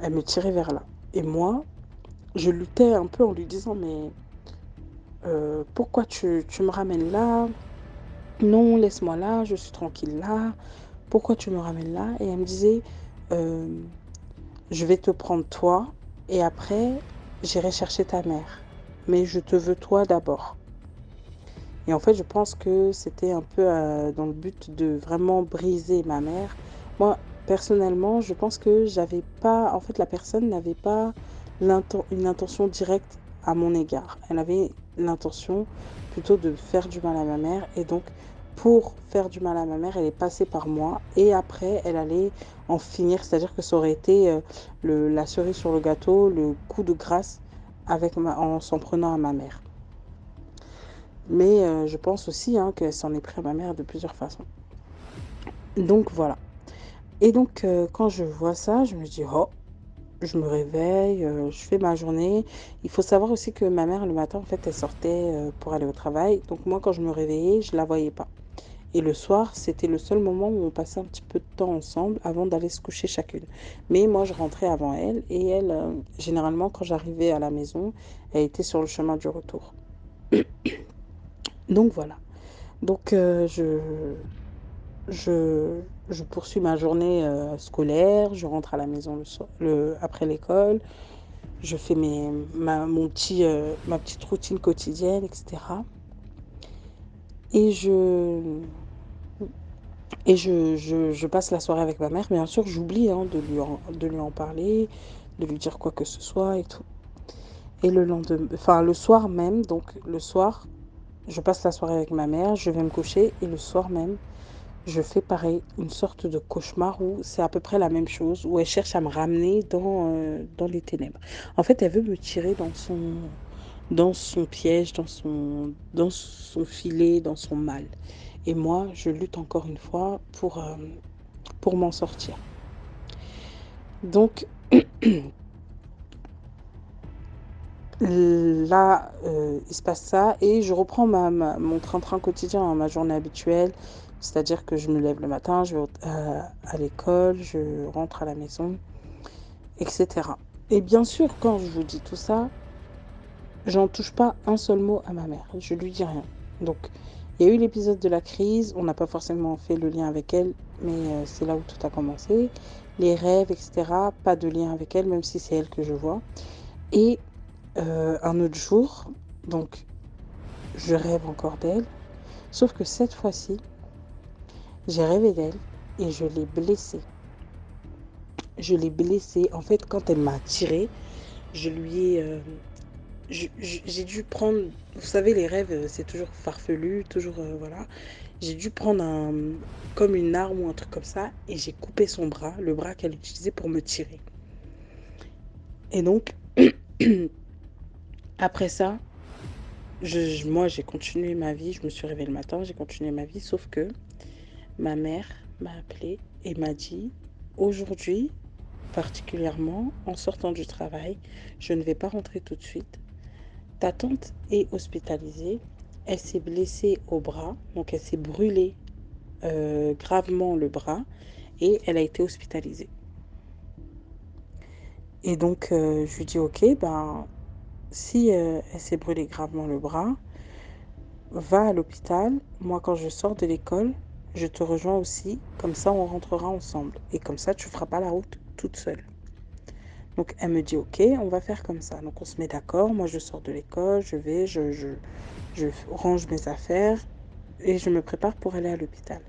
Elle me tirait vers là. Et moi, je luttais un peu en lui disant, mais pourquoi tu me ramènes là? Non, laisse-moi là, je suis tranquille là. Pourquoi tu me ramènes là? Et elle me disait, je vais te prendre toi et après, j'irai chercher ta mère. Mais je te veux toi d'abord. Et en fait, je pense que c'était un peu dans le but de vraiment briser ma mère. Moi, personnellement, je pense que j'avais pas, en fait, la personne n'avait pas une intention directe à mon égard. Elle avait l'intention plutôt de faire du mal à ma mère. Et donc, pour faire du mal à ma mère, elle est passée par moi. Et après, elle allait en finir. C'est-à-dire que ça aurait été la cerise sur le gâteau, le coup de grâce en s'en prenant à ma mère. Mais je pense aussi qu'elle s'en est pris à ma mère de plusieurs façons. Donc voilà. Et donc quand je vois ça, je me dis, oh, je me réveille, je fais ma journée. Il faut savoir aussi que ma mère, le matin, en fait, elle sortait pour aller au travail. Donc moi, quand je me réveillais, je la voyais pas. Et le soir, c'était le seul moment où on passait un petit peu de temps ensemble avant d'aller se coucher chacune. Mais moi, je rentrais avant elle. Et elle, généralement, quand j'arrivais à la maison, elle était sur le chemin du retour. Donc voilà. Donc je poursuis ma journée scolaire, je rentre à la maison après l'école, je fais ma petite routine quotidienne, etc. Et je passe la soirée avec ma mère. Bien sûr, j'oublie de lui en parler, de lui dire quoi que ce soit et tout. Et le soir même, donc le soir, je passe la soirée avec ma mère, je vais me coucher et le soir même, je fais pareil, une sorte de cauchemar où c'est à peu près la même chose, où elle cherche à me ramener dans les ténèbres. En fait, elle veut me tirer dans son piège, dans son filet, dans son mal. Et moi, je lutte encore une fois pour m'en sortir. Donc, là, il se passe ça et je reprends mon train-train quotidien, ma journée habituelle. C'est-à-dire que je me lève le matin, je vais à l'école, je rentre à la maison, etc. Et bien sûr, quand je vous dis tout ça, j'en touche pas un seul mot à ma mère. Je lui dis rien. Donc, il y a eu l'épisode de la crise. On n'a pas forcément fait le lien avec elle, mais c'est là où tout a commencé. Les rêves, etc. Pas de lien avec elle, même si c'est elle que je vois. Et un autre jour, donc, je rêve encore d'elle. Sauf que cette fois-ci, j'ai rêvé d'elle et je l'ai blessée. En fait, quand elle m'a tirée, je lui ai... j'ai dû prendre... Vous savez, les rêves, c'est toujours farfelu, toujours... voilà. J'ai dû prendre comme une arme ou un truc comme ça, et j'ai coupé son bras, le bras qu'elle utilisait pour me tirer. Et donc, après ça, moi, j'ai continué ma vie. Je me suis réveillée le matin, j'ai continué ma vie, sauf que ma mère m'a appelée et m'a dit, aujourd'hui, particulièrement, en sortant du travail, je ne vais pas rentrer tout de suite. Ta tante est hospitalisée. Elle s'est blessée au bras, donc elle s'est brûlée gravement le bras et elle a été hospitalisée. Et donc, je lui dis, ok, ben, si elle s'est brûlée gravement le bras, va à l'hôpital. Moi, quand je sors de l'école, je te rejoins aussi. Comme ça, on rentrera ensemble. Et comme ça, tu feras pas la route toute seule. Donc, elle me dit, ok, on va faire comme ça. Donc, on se met d'accord. Moi, je sors de l'école, je vais, je range mes affaires et je me prépare pour aller à l'hôpital.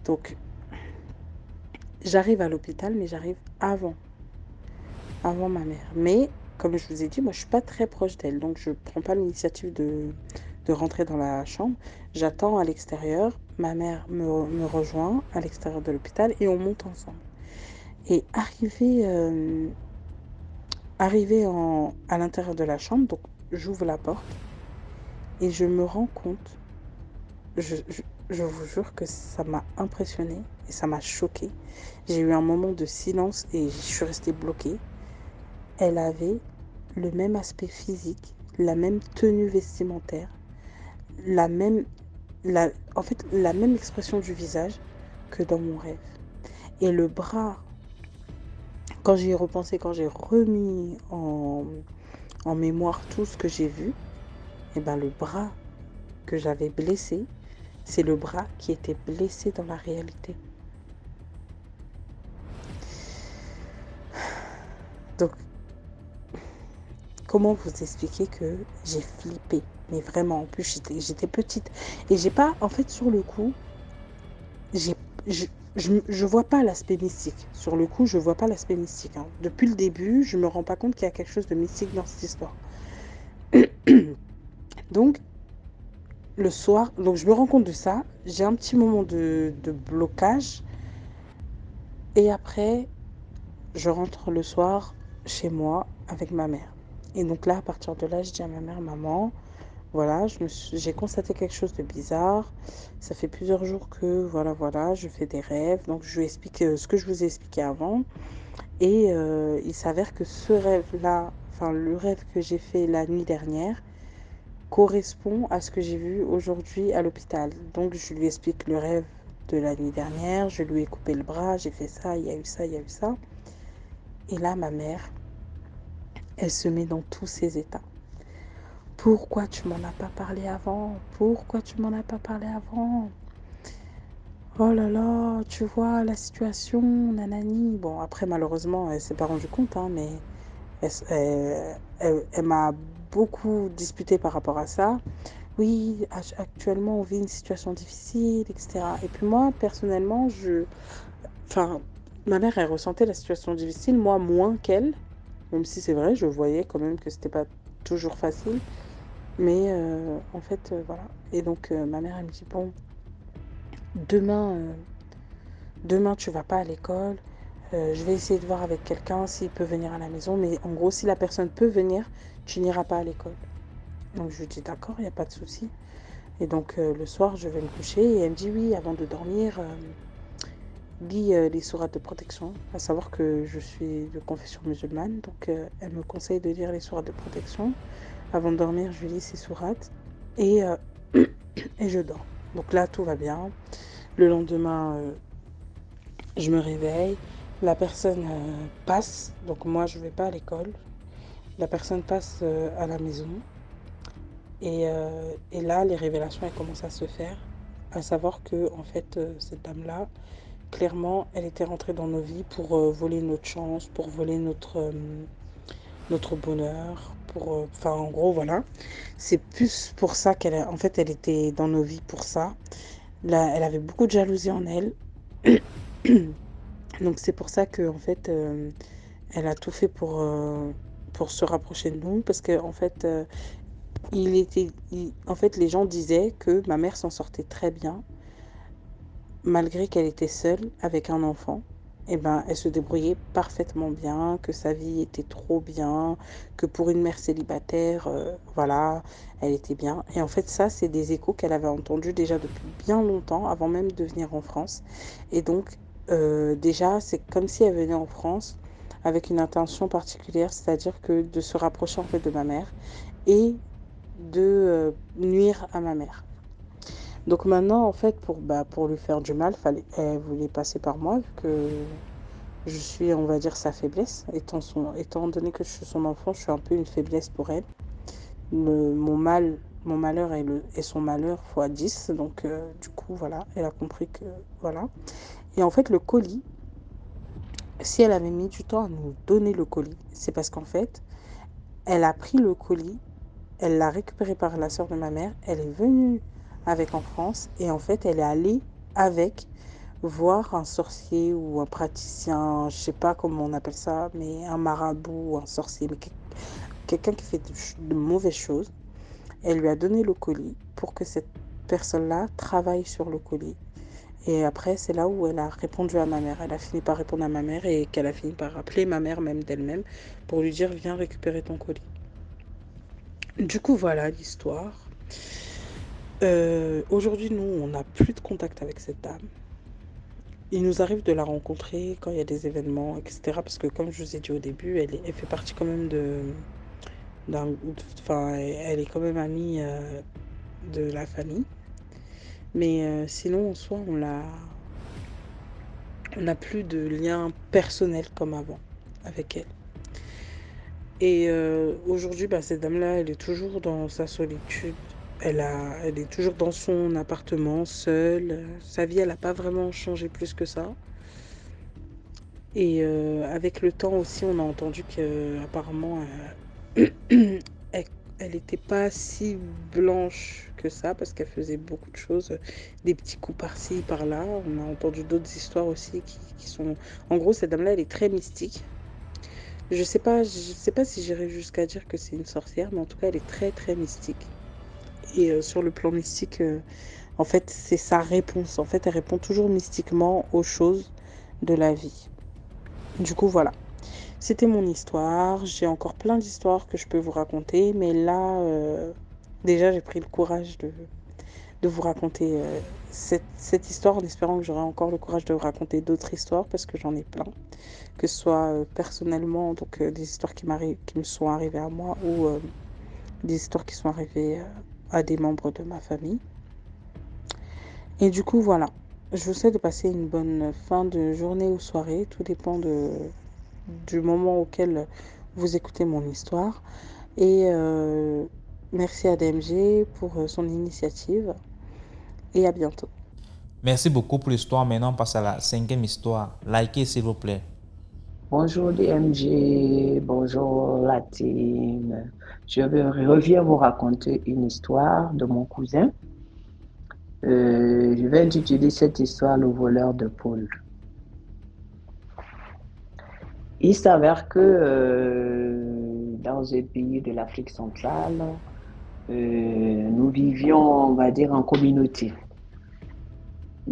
Donc, j'arrive à l'hôpital, mais j'arrive avant ma mère. Mais, comme je vous ai dit, moi, je suis pas très proche d'elle. Donc, je prends pas l'initiative de rentrer dans la chambre. J'attends à l'extérieur. Ma mère me rejoint à l'extérieur de l'hôpital et on monte ensemble. Et arrivé à l'intérieur de la chambre, donc j'ouvre la porte et je me rends compte, je, je, je vous jure que ça m'a impressionnée et ça m'a choquée. J'ai eu un moment de silence et je suis restée bloquée. Elle avait le même aspect physique, la même tenue vestimentaire, la même, en fait, la même expression du visage que dans mon rêve. Et le bras, quand j'y ai repensé, quand j'ai remis en mémoire tout ce que j'ai vu, et ben le bras que j'avais blessé, c'est le bras qui était blessé dans la réalité. Donc, comment vous expliquer que j'ai flippé? Mais vraiment, en plus, j'étais petite. Et j'ai pas, en fait, sur le coup, je vois pas l'aspect mystique. Sur le coup, je vois pas l'aspect mystique. Hein. Depuis le début, je me rends pas compte qu'il y a quelque chose de mystique dans cette histoire. Donc, le soir, donc je me rends compte de ça. J'ai un petit moment de blocage. Et après, je rentre le soir chez moi avec ma mère. Et donc là, à partir de là, je dis à ma mère, maman, voilà, j'ai constaté quelque chose de bizarre. Ça fait plusieurs jours que, voilà, je fais des rêves. Donc, je lui explique ce que je vous ai expliqué avant. Et il s'avère que ce rêve-là, enfin, le rêve que j'ai fait la nuit dernière, correspond à ce que j'ai vu aujourd'hui à l'hôpital. Donc, je lui explique le rêve de la nuit dernière. Je lui ai coupé le bras, j'ai fait ça, il y a eu ça, il y a eu ça. Et là, ma mère, elle se met dans tous ses états. Pourquoi tu m'en as pas parlé avant? Pourquoi tu m'en as pas parlé avant? Oh là là, tu vois la situation, nanani. Bon, après, malheureusement, elle s'est pas rendue compte, hein, mais elle m'a beaucoup disputé par rapport à ça. Oui, actuellement, on vit une situation difficile, etc. Et puis moi, personnellement, enfin, ma mère, elle ressentait la situation difficile, moi, moins qu'elle. Même si c'est vrai, je voyais quand même que c'était pas toujours facile. Mais en fait, voilà. Et donc, ma mère, elle me dit, bon, demain, tu vas pas à l'école. Je vais essayer de voir avec quelqu'un s'il peut venir à la maison. Mais en gros, si la personne peut venir, tu n'iras pas à l'école. Donc, je lui dis, d'accord, il n'y a pas de souci. Et donc, le soir, je vais me coucher. Et elle me dit, oui, avant de dormir, lis les sourates de protection. À savoir que je suis de confession musulmane. Donc, elle me conseille de lire les sourates de protection. Avant de dormir, je lis ces sourates. Et je dors. Donc là, tout va bien. Le lendemain, je me réveille. La personne passe. Donc moi, je ne vais pas à l'école. La personne passe à la maison. Et là, les révélations, elles commencent à se faire. À savoir que, en fait, cette dame-là, clairement, elle était rentrée dans nos vies pour voler notre chance, pour voler notre bonheur. Enfin, en gros, voilà. C'est plus pour ça en fait, elle était dans nos vies pour ça. Là, elle avait beaucoup de jalousie en elle. Donc c'est pour ça que en fait, elle a tout fait pour se rapprocher de nous parce que en fait, en fait, les gens disaient que ma mère s'en sortait très bien malgré qu'elle était seule avec un enfant. Eh ben, elle se débrouillait parfaitement bien, que sa vie était trop bien, que pour une mère célibataire, voilà, elle était bien. Et en fait, ça, c'est des échos qu'elle avait entendus déjà depuis bien longtemps, avant même de venir en France. Et donc, déjà, c'est comme si elle venait en France avec une intention particulière, c'est-à-dire que de se rapprocher en fait de ma mère et de nuire à ma mère. Donc maintenant, en fait, pour lui faire du mal, elle voulait passer par moi, vu que je suis, on va dire, sa faiblesse. Étant donné que je suis son enfant, je suis un peu une faiblesse pour elle. Mon malheur est son malheur fois 10. Donc, du coup, voilà, elle a compris que, voilà. Et en fait, le colis, si elle avait mis du temps à nous donner le colis, c'est parce qu'en fait, elle a pris le colis, elle l'a récupéré par la sœur de ma mère, elle est venue avec en France et en fait, elle est allée avec voir un sorcier ou un praticien, je sais pas comment on appelle ça, mais un marabout ou un sorcier, mais quelqu'un qui fait de mauvaises choses. Elle lui a donné le colis pour que cette personne-là travaille sur le colis. Et après, c'est là où elle a répondu à ma mère. Elle a fini par répondre à ma mère et qu'elle a fini par appeler ma mère même d'elle-même pour lui dire viens récupérer ton colis. Du coup, voilà l'histoire. Aujourd'hui, nous, on n'a plus de contact avec cette dame. Il nous arrive de la rencontrer quand il y a des événements, etc. Parce que comme je vous ai dit au début, elle fait partie quand même enfin, elle est quand même amie de la famille. Mais sinon, en soi, on n'a plus de lien personnel comme avant avec elle. Et aujourd'hui, cette dame-là, elle est toujours dans sa solitude. Elle est toujours dans son appartement, seule. Sa vie, elle n'a pas vraiment changé plus que ça. Et avec le temps aussi, on a entendu qu'apparemment, elle n'était pas si blanche que ça parce qu'elle faisait beaucoup de choses, des petits coups par-ci, par-là. On a entendu d'autres histoires aussi qui sont... En gros, cette dame-là, elle est très mystique. Je sais pas si j'irais jusqu'à dire que c'est une sorcière, mais en tout cas, elle est très, très mystique. Et sur le plan mystique, en fait, c'est sa réponse. En fait, elle répond toujours mystiquement aux choses de la vie. Du coup, voilà. C'était mon histoire. J'ai encore plein d'histoires que je peux vous raconter, mais là, déjà, j'ai pris le courage de vous raconter cette histoire en espérant que j'aurai encore le courage de vous raconter d'autres histoires parce que j'en ai plein. Que ce soit personnellement, donc des histoires qui me sont arrivées à moi ou des histoires qui sont arrivées à des membres de ma famille. Et du coup, voilà. Je vous souhaite de passer une bonne fin de journée ou soirée. Tout dépend du moment auquel vous écoutez mon histoire. Et merci à DMG pour son initiative. Et à bientôt. Merci beaucoup pour l'histoire. Maintenant, on passe à la 5e histoire. Likez, s'il vous plaît. Bonjour DMG, bonjour la team. Je reviens vous raconter une histoire de mon cousin. Je vais intituler cette histoire Le voleur de poules. Il s'avère que dans un pays de l'Afrique centrale, nous vivions, on va dire, en communauté.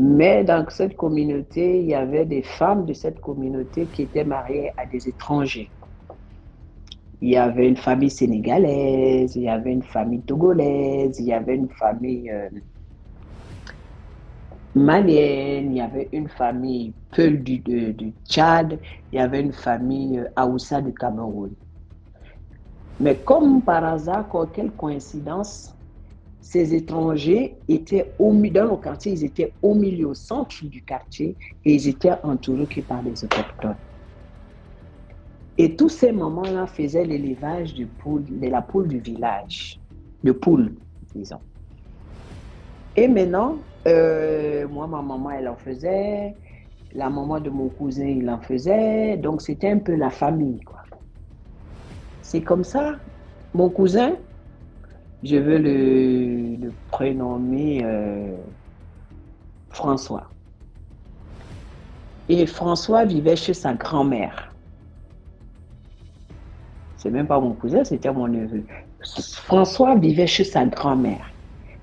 Mais dans cette communauté, il y avait des femmes de cette communauté qui étaient mariées à des étrangers. Il y avait une famille sénégalaise, il y avait une famille togolaise, il y avait une famille malienne, il y avait une famille Peul du Tchad, il y avait une famille Haoussa du Cameroun. Mais comme par hasard, quelle coïncidence, ces étrangers étaient dans le quartier, ils étaient au milieu, au centre du quartier, et ils étaient entourés par les autochtones. Et tous ces mamans-là faisaient l'élevage de la poule du village, de poules, disons. Et maintenant, moi, ma maman, elle en faisait, la maman de mon cousin, il en faisait, donc c'était un peu la famille, quoi. C'est comme ça, mon cousin, je veux le prénommer François. Et François vivait chez sa grand-mère. C'est même pas mon cousin, c'était mon neveu. François vivait chez sa grand-mère.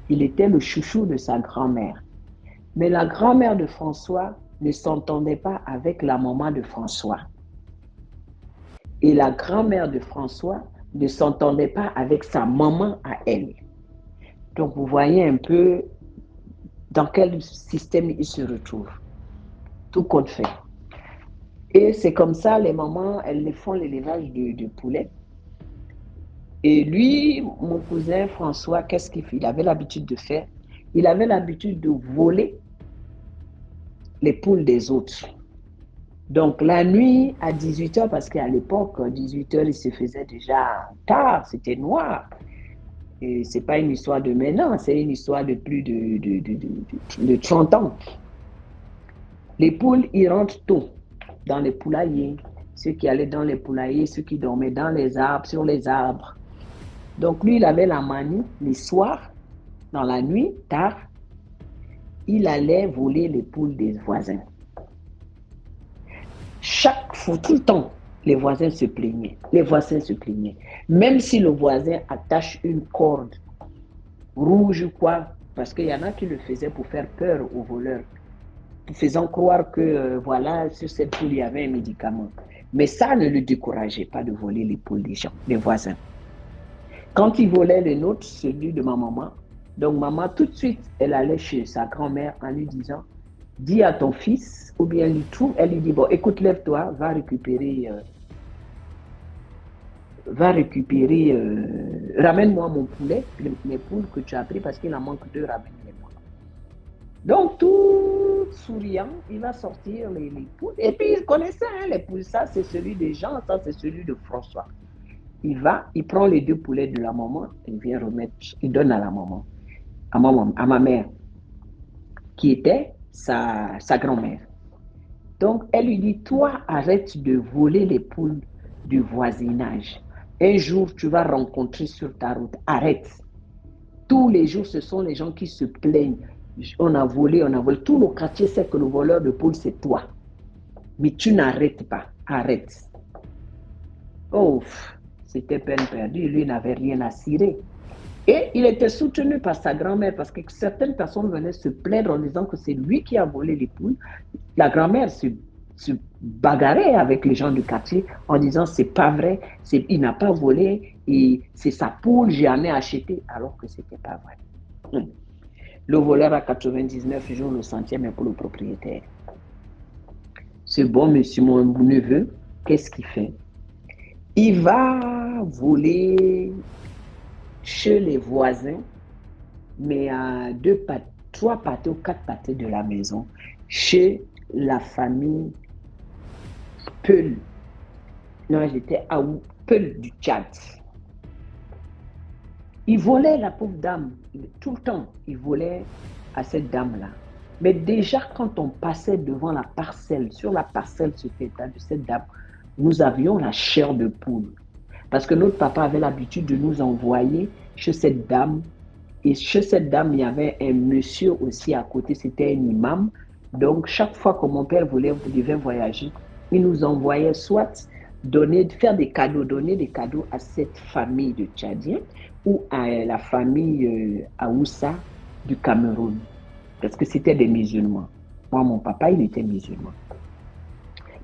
Il était le chouchou de sa grand-mère. Mais la grand-mère de François ne s'entendait pas avec la maman de François. Et la grand-mère de François ne s'entendait pas avec sa maman à elle. Donc, vous voyez un peu dans quel système il se retrouve. Tout compte fait. Et c'est comme ça, les mamans, elles font l'élevage de poulets. Et lui, mon cousin François, qu'est-ce qu'il fait? Il avait l'habitude de faire. Il avait l'habitude de voler les poules des autres. Donc, la nuit, à 18h, parce qu'à l'époque, 18h, il se faisait déjà tard, c'était noir. Et ce n'est pas une histoire de maintenant, c'est une histoire de plus de 30 ans. Les poules, ils rentrent tôt dans les poulaillers. Ceux qui allaient dans les poulaillers, ceux qui dormaient dans les arbres, sur les arbres. Donc, lui, il avait la manie, les soirs, dans la nuit, tard, il allait voler les poules des voisins. Chaque fois, tout le temps, les voisins se plaignaient. Les voisins se plaignaient. Même si le voisin attache une corde rouge ou quoi, parce qu'il y en a qui le faisaient pour faire peur aux voleurs, faisant croire que, voilà, sur cette poule, il y avait un médicament. Mais ça ne le décourageait pas de voler les poules des gens, des voisins. Quand il volait le nôtre, celui de ma maman, donc maman, tout de suite, elle allait chez sa grand-mère en lui disant, dis à ton fils, ou bien elle lui dit, bon, écoute, lève-toi, va récupérer, ramène-moi mon poulet, mes poules que tu as pris parce qu'il en manque 2, ramène-les-moi. Donc, tout souriant, il va sortir les poules. Et puis, il connaissait, hein, les poules, ça c'est celui des gens, ça c'est celui de François. Il va, il prend les 2 poulets de la maman, il vient remettre, il donne à la maman, à ma mère, qui était sa grand-mère. Donc, elle lui dit, toi, arrête de voler les poules du voisinage. Un jour, tu vas rencontrer sur ta route. Arrête. Tous les jours, ce sont les gens qui se plaignent. On a volé. Tout le quartier sait que le voleur de poules, c'est toi. Mais tu n'arrêtes pas. Arrête. Oh, c'était peine perdue. Lui n'avait rien à cirer. Et il était soutenu par sa grand-mère parce que certaines personnes venaient se plaindre en disant que c'est lui qui a volé les poules. La grand-mère se bagarrait avec les gens du quartier en disant c'est pas vrai, il n'a pas volé et c'est sa poule, j'en ai acheté, alors que c'était pas vrai. Le voleur à 99 jours, le centième est pour le propriétaire. Ce bon monsieur, mon neveu, qu'est-ce qu'il fait? Il va voler chez les voisins, mais à 3 pâtés ou 4 pâtés de la maison, chez la famille Peul. Non, j'étais à Peul du Tchad. Il volait la pauvre dame, tout le temps, il volait à cette dame-là. Mais déjà, quand on passait devant la parcelle, sur la parcelle de cette dame, nous avions la chair de poule. Parce que notre papa avait l'habitude de nous envoyer chez cette dame. Et chez cette dame, il y avait un monsieur aussi à côté, c'était un imam. Donc, chaque fois que mon père devait voyager, il nous envoyait soit faire des cadeaux, donner des cadeaux à cette famille de Tchadiens ou à la famille Aoussa du Cameroun. Parce que c'était des musulmans. Moi, mon papa, il était musulman.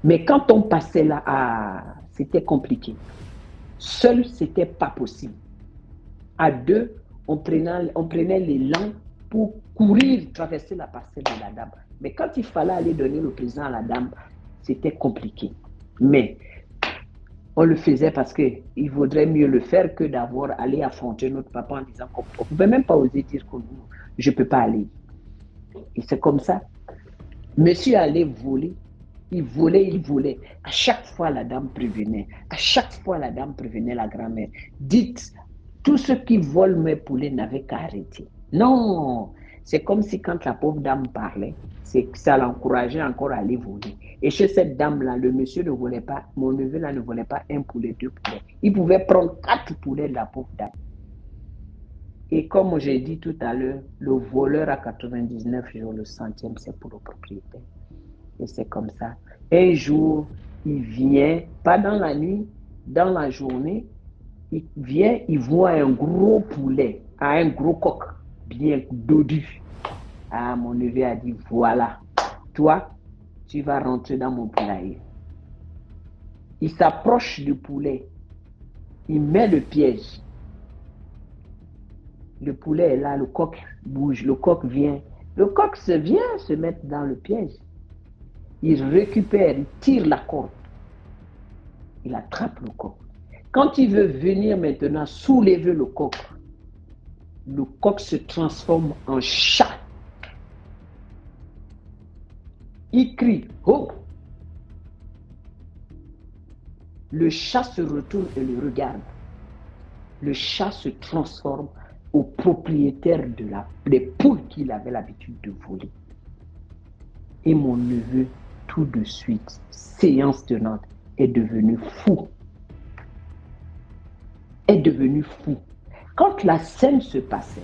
Mais quand on passait là, c'était compliqué. Seul, c'était pas possible. À 2, on prenait l'élan pour courir, traverser la parcelle de la dame. Mais quand il fallait aller donner le présent à la dame, c'était compliqué. Mais on le faisait parce qu'il vaudrait mieux le faire que d'avoir allé affronter notre papa en disant qu'on ne pouvait même pas oser dire que je ne peux pas aller. Et c'est comme ça. Monsieur allait voler. Il volait. À chaque fois, la dame prévenait. À chaque fois, la dame prévenait la grand-mère. Dites, tous ceux qui volent mes poulets n'avaient qu'à arrêter. Non, c'est comme si quand la pauvre dame parlait, ça l'encourageait encore à aller voler. Et chez cette dame-là, le monsieur ne volait pas, mon neveu-là ne volait pas 1 poulet, 2 poulets. Il pouvait prendre 4 poulets de la pauvre dame. Et comme j'ai dit tout à l'heure, le voleur à 99 jours, le centième, c'est pour le propriétaire. Et c'est comme ça. Un jour, il vient, pas dans la nuit, Dans la journée, il vient, il voit un gros poulet, un gros coq, bien dodu. Ah, mon neveu a dit, voilà, toi, tu vas rentrer dans mon poulailler. Il s'approche du poulet, il met le piège. Le poulet est là, le coq bouge, le coq vient. Le coq vient se mettre dans le piège. Il récupère, il tire la corde. Il attrape le coq. Quand il veut venir maintenant soulever le coq se transforme en chat. Il crie, oh! Le chat se retourne et le regarde. Le chat se transforme au propriétaire des poules qu'il avait l'habitude de voler. Et mon neveu, tout de suite, séance tenante, est devenu fou. Quand la scène se passait,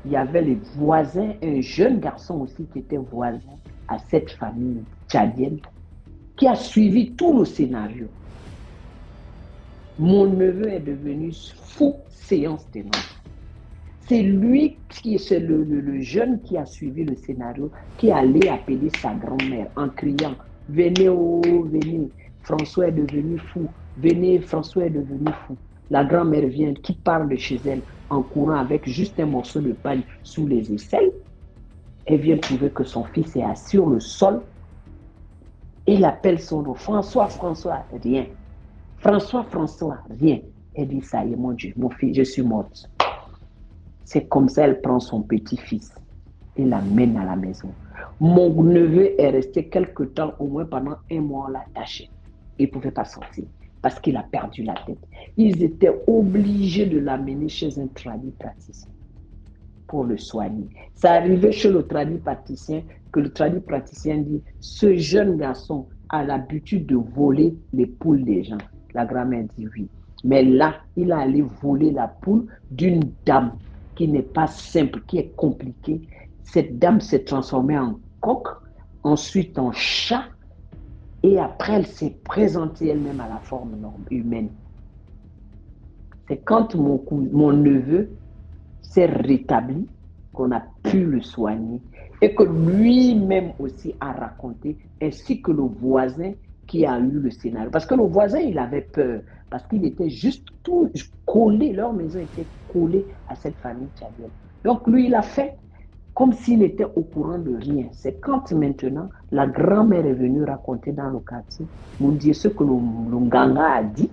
il y avait les voisins, un jeune garçon aussi qui était voisin à cette famille tchadienne, qui a suivi tout le scénario. Mon neveu est devenu fou, séance tenante. C'est lui c'est le jeune qui a suivi le scénario, qui allait appeler sa grand-mère en criant « Venez, oh, venez, François est devenu fou, venez, François est devenu fou ». La grand-mère vient, qui part de chez elle en courant avec juste un morceau de paille sous les aisselles. Elle vient trouver que son fils est assis sur le sol. Elle appelle son nom. François, François, rien. François, François, rien. Elle dit, ça y est, mon Dieu, mon fils, je suis morte. C'est comme ça, elle prend son petit-fils et l'amène à la maison. Mon neveu est resté quelque temps, au moins pendant un mois, l'attaché. Il ne pouvait pas sortir parce qu'il a perdu la tête. Ils étaient obligés de l'amener chez un tradipraticien pour le soigner. Ça arrivait chez le tradipraticien que le tradipraticien dit, ce jeune garçon a l'habitude de voler les poules des gens. La grand-mère dit oui. Mais là, il a allé voler la poule d'une dame qui n'est pas simple, qui est compliquée. Cette dame s'est transformée en coq, ensuite en chat, et après elle s'est présentée elle-même à la forme humaine. C'est quand mon neveu s'est rétabli qu'on a pu le soigner et que lui-même aussi a raconté, ainsi que le voisin qui a eu le scénario. Parce que le voisin, il avait peur, parce qu'il était juste tout collé, leur maison était collée à cette famille tchadienne. Donc lui, il a fait comme s'il était au courant de rien. C'est quand maintenant, la grand-mère est venue raconter dans le quartier, nous dire ce que le Nganga a dit.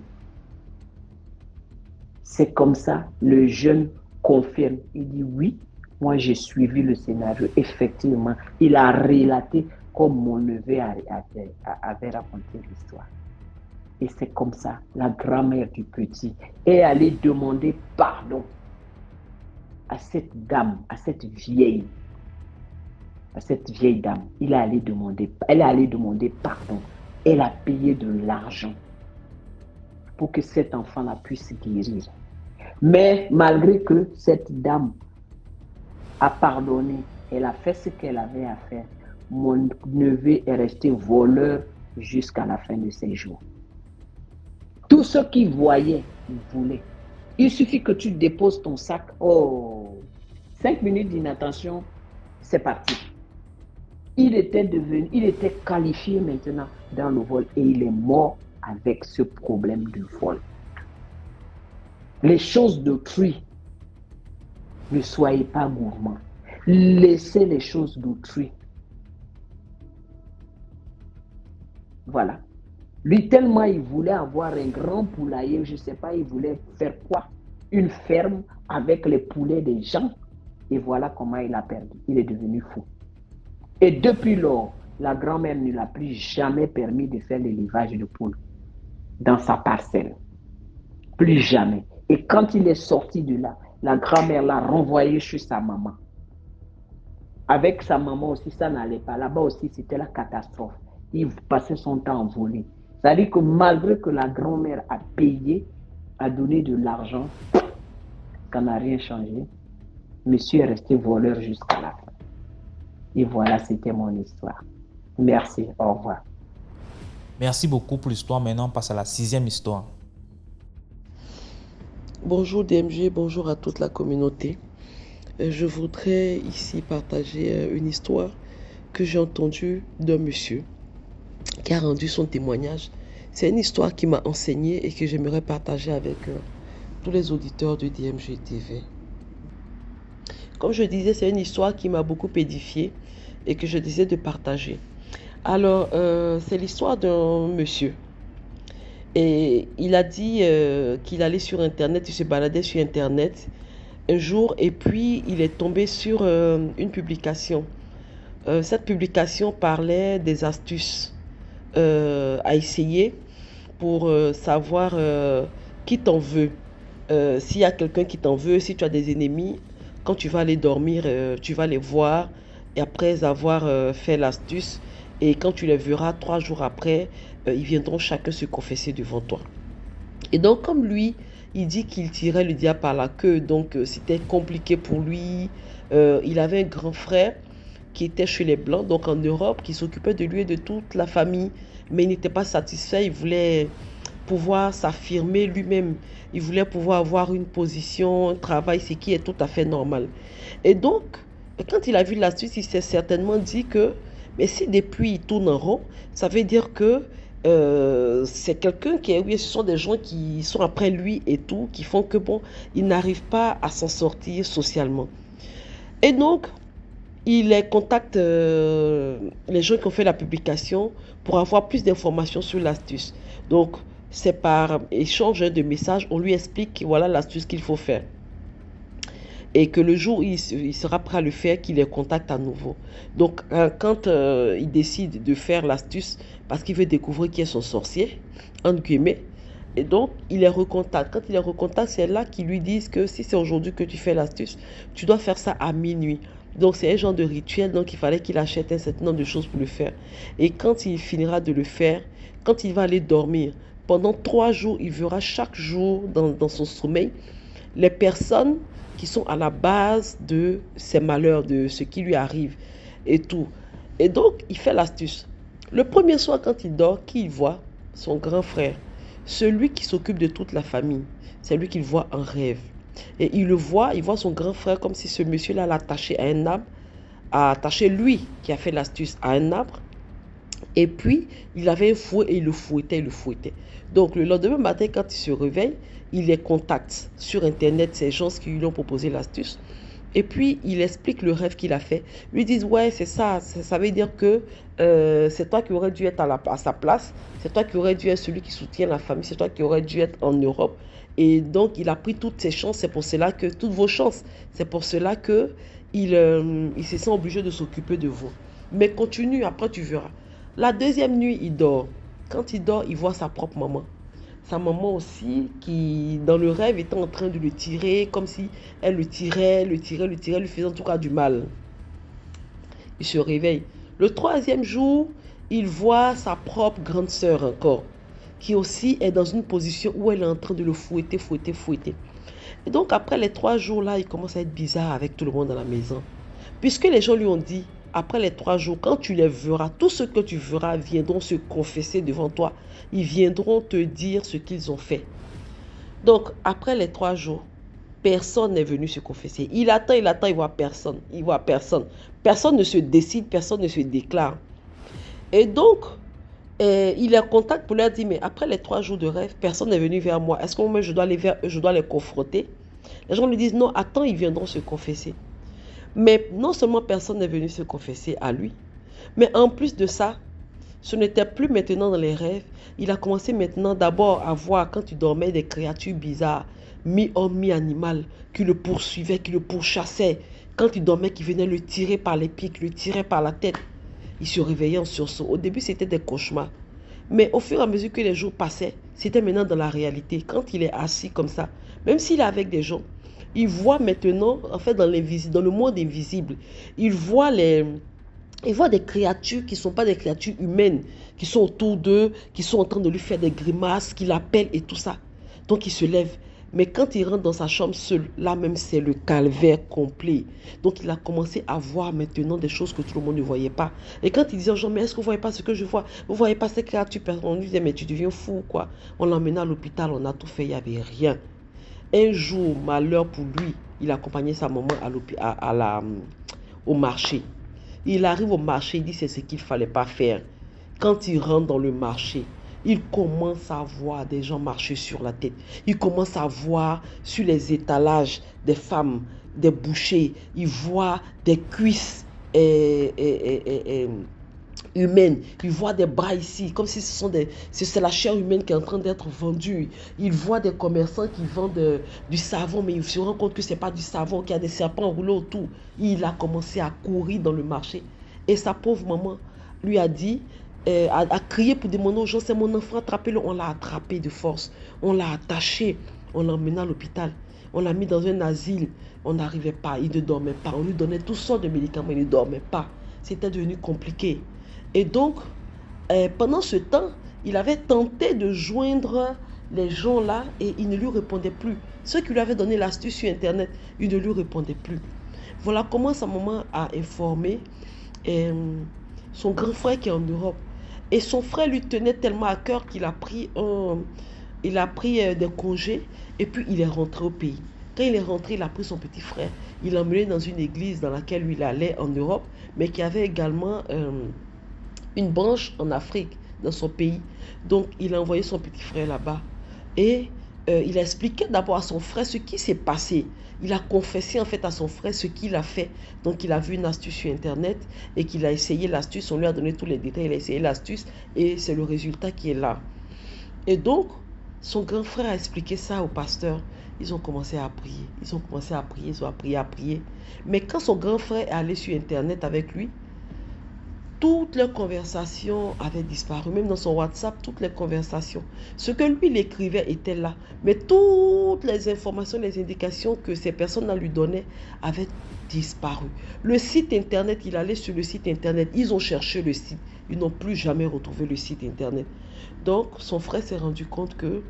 C'est comme ça, le jeune confirme. Il dit oui, moi j'ai suivi le scénario. Effectivement, il a relaté comme mon neveu avait raconté l'histoire. Et c'est comme ça, la grand-mère du petit est allée demander pardon à cette dame, à cette vieille dame. Elle est allée demander pardon. Elle a payé de l'argent pour que cet enfant-là puisse guérir. Mais malgré que cette dame a pardonné, elle a fait ce qu'elle avait à faire, mon neveu est resté voleur jusqu'à la fin de ses jours. Tout ce qu'il voyait, il voulait. Il suffit que tu déposes ton sac. Oh, 5 minutes d'inattention, c'est parti. Il était qualifié maintenant dans le vol et il est mort avec ce problème de vol. Les choses d'autrui, ne soyez pas gourmands. Laissez les choses d'autrui. Voilà. Lui, tellement il voulait avoir un grand poulailler, je ne sais pas, il voulait faire quoi? Une ferme avec les poulets des gens. Et voilà comment il a perdu. Il est devenu fou. Et depuis lors, la grand-mère ne l'a plus jamais permis de faire l'élevage de poules dans sa parcelle. Plus jamais. Et quand il est sorti de là, la grand-mère l'a renvoyé chez sa maman. Avec sa maman aussi, ça n'allait pas. Là-bas aussi, c'était la catastrophe. Il passait son temps en volée. C'est-à-dire que malgré que la grand-mère a payé, a donné de l'argent, ça n'a rien changé. Monsieur est resté voleur jusqu'à la fin. Et voilà, c'était mon histoire. Merci, au revoir. Merci beaucoup pour l'histoire. Maintenant, on passe à la 6e histoire. Bonjour DMG, bonjour à toute la communauté. Je voudrais ici partager une histoire que j'ai entendue d'un monsieur qui a rendu son témoignage. C'est une histoire qui m'a enseigné et que j'aimerais partager avec tous les auditeurs de DMG TV. Comme je disais, c'est une histoire qui m'a beaucoup édifié et que je disais de partager. Alors, c'est l'histoire d'un monsieur. Et il a dit qu'il allait sur Internet, il se baladait sur Internet un jour et puis il est tombé sur une publication. Cette publication parlait des astuces à essayer pour savoir qui t'en veut. S'il y a quelqu'un qui t'en veut, si tu as des ennemis, quand tu vas aller dormir, tu vas les voir et après avoir fait l'astuce. Et quand tu les verras 3 jours après, ils viendront chacun se confesser devant toi. Et donc, comme lui, il dit qu'il tirait le diable par la queue, donc c'était compliqué pour lui. Il avait un grand frère qui était chez les Blancs, donc en Europe, qui s'occupait de lui et de toute la famille. Mais il n'était pas satisfait, il voulait pouvoir s'affirmer lui-même. Il voulait pouvoir avoir une position, un travail, ce qui est tout à fait normal. Et donc, quand il a vu l'astuce, il s'est certainement dit que mais si depuis il tourne en rond, ça veut dire que c'est quelqu'un qui est, oui, ce sont des gens qui sont après lui et tout, qui font que bon, il n'arrive pas à s'en sortir socialement. Et donc, il contacte les gens qui ont fait la publication pour avoir plus d'informations sur l'astuce. Donc, c'est par échange de messages, on lui explique voilà l'astuce qu'il faut faire. Et que le jour où il sera prêt à le faire, qu'il les contacte à nouveau. Donc, quand il décide de faire l'astuce, parce qu'il veut découvrir qui est son sorcier, entre guillemets, et donc, il les recontacte. Quand il les recontacte, c'est là qu'ils lui disent que si c'est aujourd'hui que tu fais l'astuce, tu dois faire ça à minuit. Donc, c'est un genre de rituel, donc il fallait qu'il achète un certain nombre de choses pour le faire. Et quand il finira de le faire, quand il va aller dormir, pendant 3 jours, il verra chaque jour dans son sommeil les personnes qui sont à la base de ses malheurs, de ce qui lui arrive et tout. Et donc, il fait l'astuce. Le premier soir, quand il dort, qui il voit? Son grand frère. Celui qui s'occupe de toute la famille. C'est lui qu'il voit en rêve. Et il voit son grand frère comme si ce monsieur-là l'attachait à un arbre, a attaché lui qui a fait l'astuce à un arbre. Et puis, il avait un fouet et il le fouettait. Donc, le lendemain matin, quand il se réveille, il les contacte sur Internet, ces gens qui lui ont proposé l'astuce. Et puis, il explique le rêve qu'il a fait. Ils lui disent, ouais, c'est ça. Ça veut dire que c'est toi qui aurais dû être à sa place. C'est toi qui aurais dû être celui qui soutient la famille. C'est toi qui aurais dû être en Europe. Et donc, il a pris toutes ses chances. C'est pour cela que, toutes vos chances. C'est pour cela que il se sent obligé de s'occuper de vous. Mais continue, après tu verras. La deuxième nuit, il dort. Quand il dort, il voit sa propre maman. Sa maman aussi, qui, dans le rêve, était en train de le tirer, comme si elle le tirait, lui faisant en tout cas du mal. Il se réveille. Le 3e jour, il voit sa propre grande sœur encore, qui aussi est dans une position où elle est en train de le fouetter. Et donc, après les 3 jours là, il commence à être bizarre avec tout le monde dans la maison. Puisque les gens lui ont dit, après les 3 jours, quand tu les verras, tous ceux que tu verras viendront se confesser devant toi. Ils viendront te dire ce qu'ils ont fait. Donc, après les 3 jours, personne n'est venu se confesser. Il attend, il voit personne. Personne ne se décide, personne ne se déclare. Et donc, il les contacte pour leur dire, mais après les 3 jours de rêve, personne n'est venu vers moi. Est-ce que moi, je dois aller vers eux, je dois les confronter? Les gens lui disent, non, attends, ils viendront se confesser. Mais non seulement personne n'est venu se confesser à lui, mais en plus de ça, ce n'était plus maintenant dans les rêves. Il a commencé maintenant d'abord à voir, quand il dormait, des créatures bizarres, mi-homme, mi-animal, qui le poursuivaient, qui le pourchassaient. Quand il dormait, qui venaient le tirer par les pieds, qui le tiraient par la tête. Il se réveillait en sursaut. Au début, c'était des cauchemars. Mais au fur et à mesure que les jours passaient, c'était maintenant dans la réalité. Quand il est assis comme ça, même s'il est avec des gens, il voit maintenant, en fait, dans le monde invisible, il voit des créatures qui ne sont pas des créatures humaines, qui sont autour d'eux, qui sont en train de lui faire des grimaces, qui l'appellent et tout ça. Donc il se lève. Mais quand il rentre dans sa chambre seul, là même c'est le calvaire complet. Donc il a commencé à voir maintenant des choses que tout le monde ne voyait pas. Et quand il disait aux gens, mais est-ce que vous ne voyez pas ce que je vois? Vous ne voyez pas ces créatures? On lui disait, mais tu deviens fou quoi. On l'emmena à l'hôpital, on a tout fait, il n'y avait rien. Un jour, malheur pour lui, il accompagnait sa maman au marché. Il arrive au marché, il dit c'est ce qu'il ne fallait pas faire. Quand il rentre dans le marché, il commence à voir des gens marcher sur la tête. Il commence à voir sur les étalages des femmes, des bouchers. Il voit des cuisses humaine. Il voit des bras ici, comme si c'est la chair humaine qui est en train d'être vendue. Il voit des commerçants qui vendent du savon, mais il se rend compte que ce n'est pas du savon, qu'il y a des serpents enroulés autour. Il a commencé à courir dans le marché. Et sa pauvre maman lui a dit, a crié pour demander aux gens, c'est mon enfant, attrapez-le. On l'a attrapé de force. On l'a attaché. On l'a emmené à l'hôpital. On l'a mis dans un asile. On n'arrivait pas. Il ne dormait pas. On lui donnait toutes sortes de médicaments. Il ne dormait pas. C'était devenu compliqué. Et donc, pendant ce temps, il avait tenté de joindre les gens là et ils ne lui répondaient plus. Ceux qui lui avaient donné l'astuce sur Internet, ils ne lui répondaient plus. Voilà comment sa maman a informé son grand frère qui est en Europe. Et son frère lui tenait tellement à cœur qu'il a pris des congés et puis il est rentré au pays. Quand il est rentré, il a pris son petit frère. Il l'a emmené dans une église dans laquelle lui, il allait en Europe, mais qui avait également une branche en Afrique, dans son pays. Donc, il a envoyé son petit frère là-bas. Et il a expliqué d'abord à son frère ce qui s'est passé. Il a confessé en fait à son frère ce qu'il a fait. Donc, il a vu une astuce sur Internet et qu'il a essayé l'astuce. On lui a donné tous les détails. Il a essayé l'astuce et c'est le résultat qui est là. Et donc, son grand frère a expliqué ça au pasteur. Ils ont commencé à prier. Ils ont appris à prier. Mais quand son grand frère est allé sur Internet avec lui, toutes les conversations avaient disparu. Même dans son WhatsApp, toutes les conversations. Ce que lui, il écrivait était là. Mais toutes les informations, les indications que ces personnes lui donnaient avaient disparu. Le site Internet, il allait sur le site Internet. Ils ont cherché le site. Ils n'ont plus jamais retrouvé le site Internet. Donc, son frère s'est rendu compte que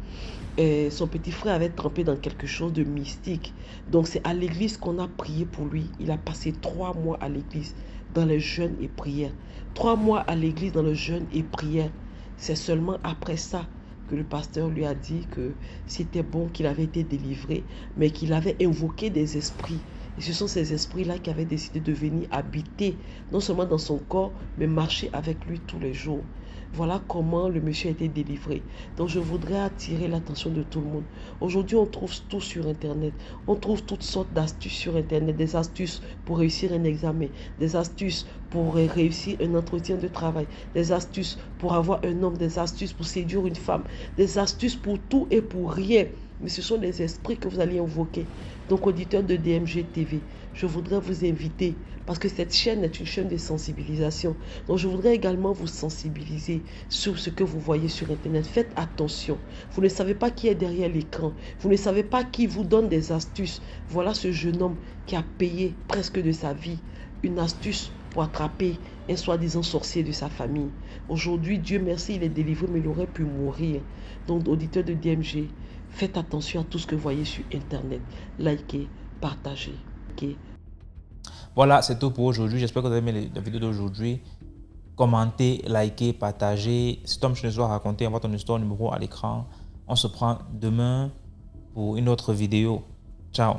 son petit frère avait trempé dans quelque chose de mystique. Donc, c'est à l'église qu'on a prié pour lui. Il a passé 3 mois à l'église dans les jeûnes et prières. 3 mois à l'église dans le jeûne et prière. C'est seulement après ça que le pasteur lui a dit que c'était bon, qu'il avait été délivré, mais qu'il avait invoqué des esprits. Et ce sont ces esprits-là qui avaient décidé de venir habiter, non seulement dans son corps, mais marcher avec lui tous les jours. Voilà comment le monsieur a été délivré. Donc je voudrais attirer l'attention de tout le monde. Aujourd'hui, on trouve tout sur Internet. On trouve toutes sortes d'astuces sur Internet. Des astuces pour réussir un examen. Des astuces pour réussir un entretien de travail. Des astuces pour avoir un homme. Des astuces pour séduire une femme. Des astuces pour tout et pour rien. Mais ce sont des esprits que vous allez invoquer. Donc, auditeurs de DMG TV, je voudrais vous inviter, parce que cette chaîne est une chaîne de sensibilisation. Donc, je voudrais également vous sensibiliser sur ce que vous voyez sur Internet. Faites attention. Vous ne savez pas qui est derrière l'écran. Vous ne savez pas qui vous donne des astuces. Voilà ce jeune homme qui a payé presque de sa vie une astuce pour attraper un soi-disant sorcier de sa famille. Aujourd'hui, Dieu merci, il est délivré, mais il aurait pu mourir. Donc, auditeurs de DMG, faites attention à tout ce que vous voyez sur Internet. Likez, partagez. Okay. Voilà, c'est tout pour aujourd'hui. J'espère que vous avez aimé la vidéo d'aujourd'hui. Commentez, likez, partagez. Si Tom Chenezou a raconté, envoie ton histoire numéro à l'écran. On se prend demain pour une autre vidéo. Ciao.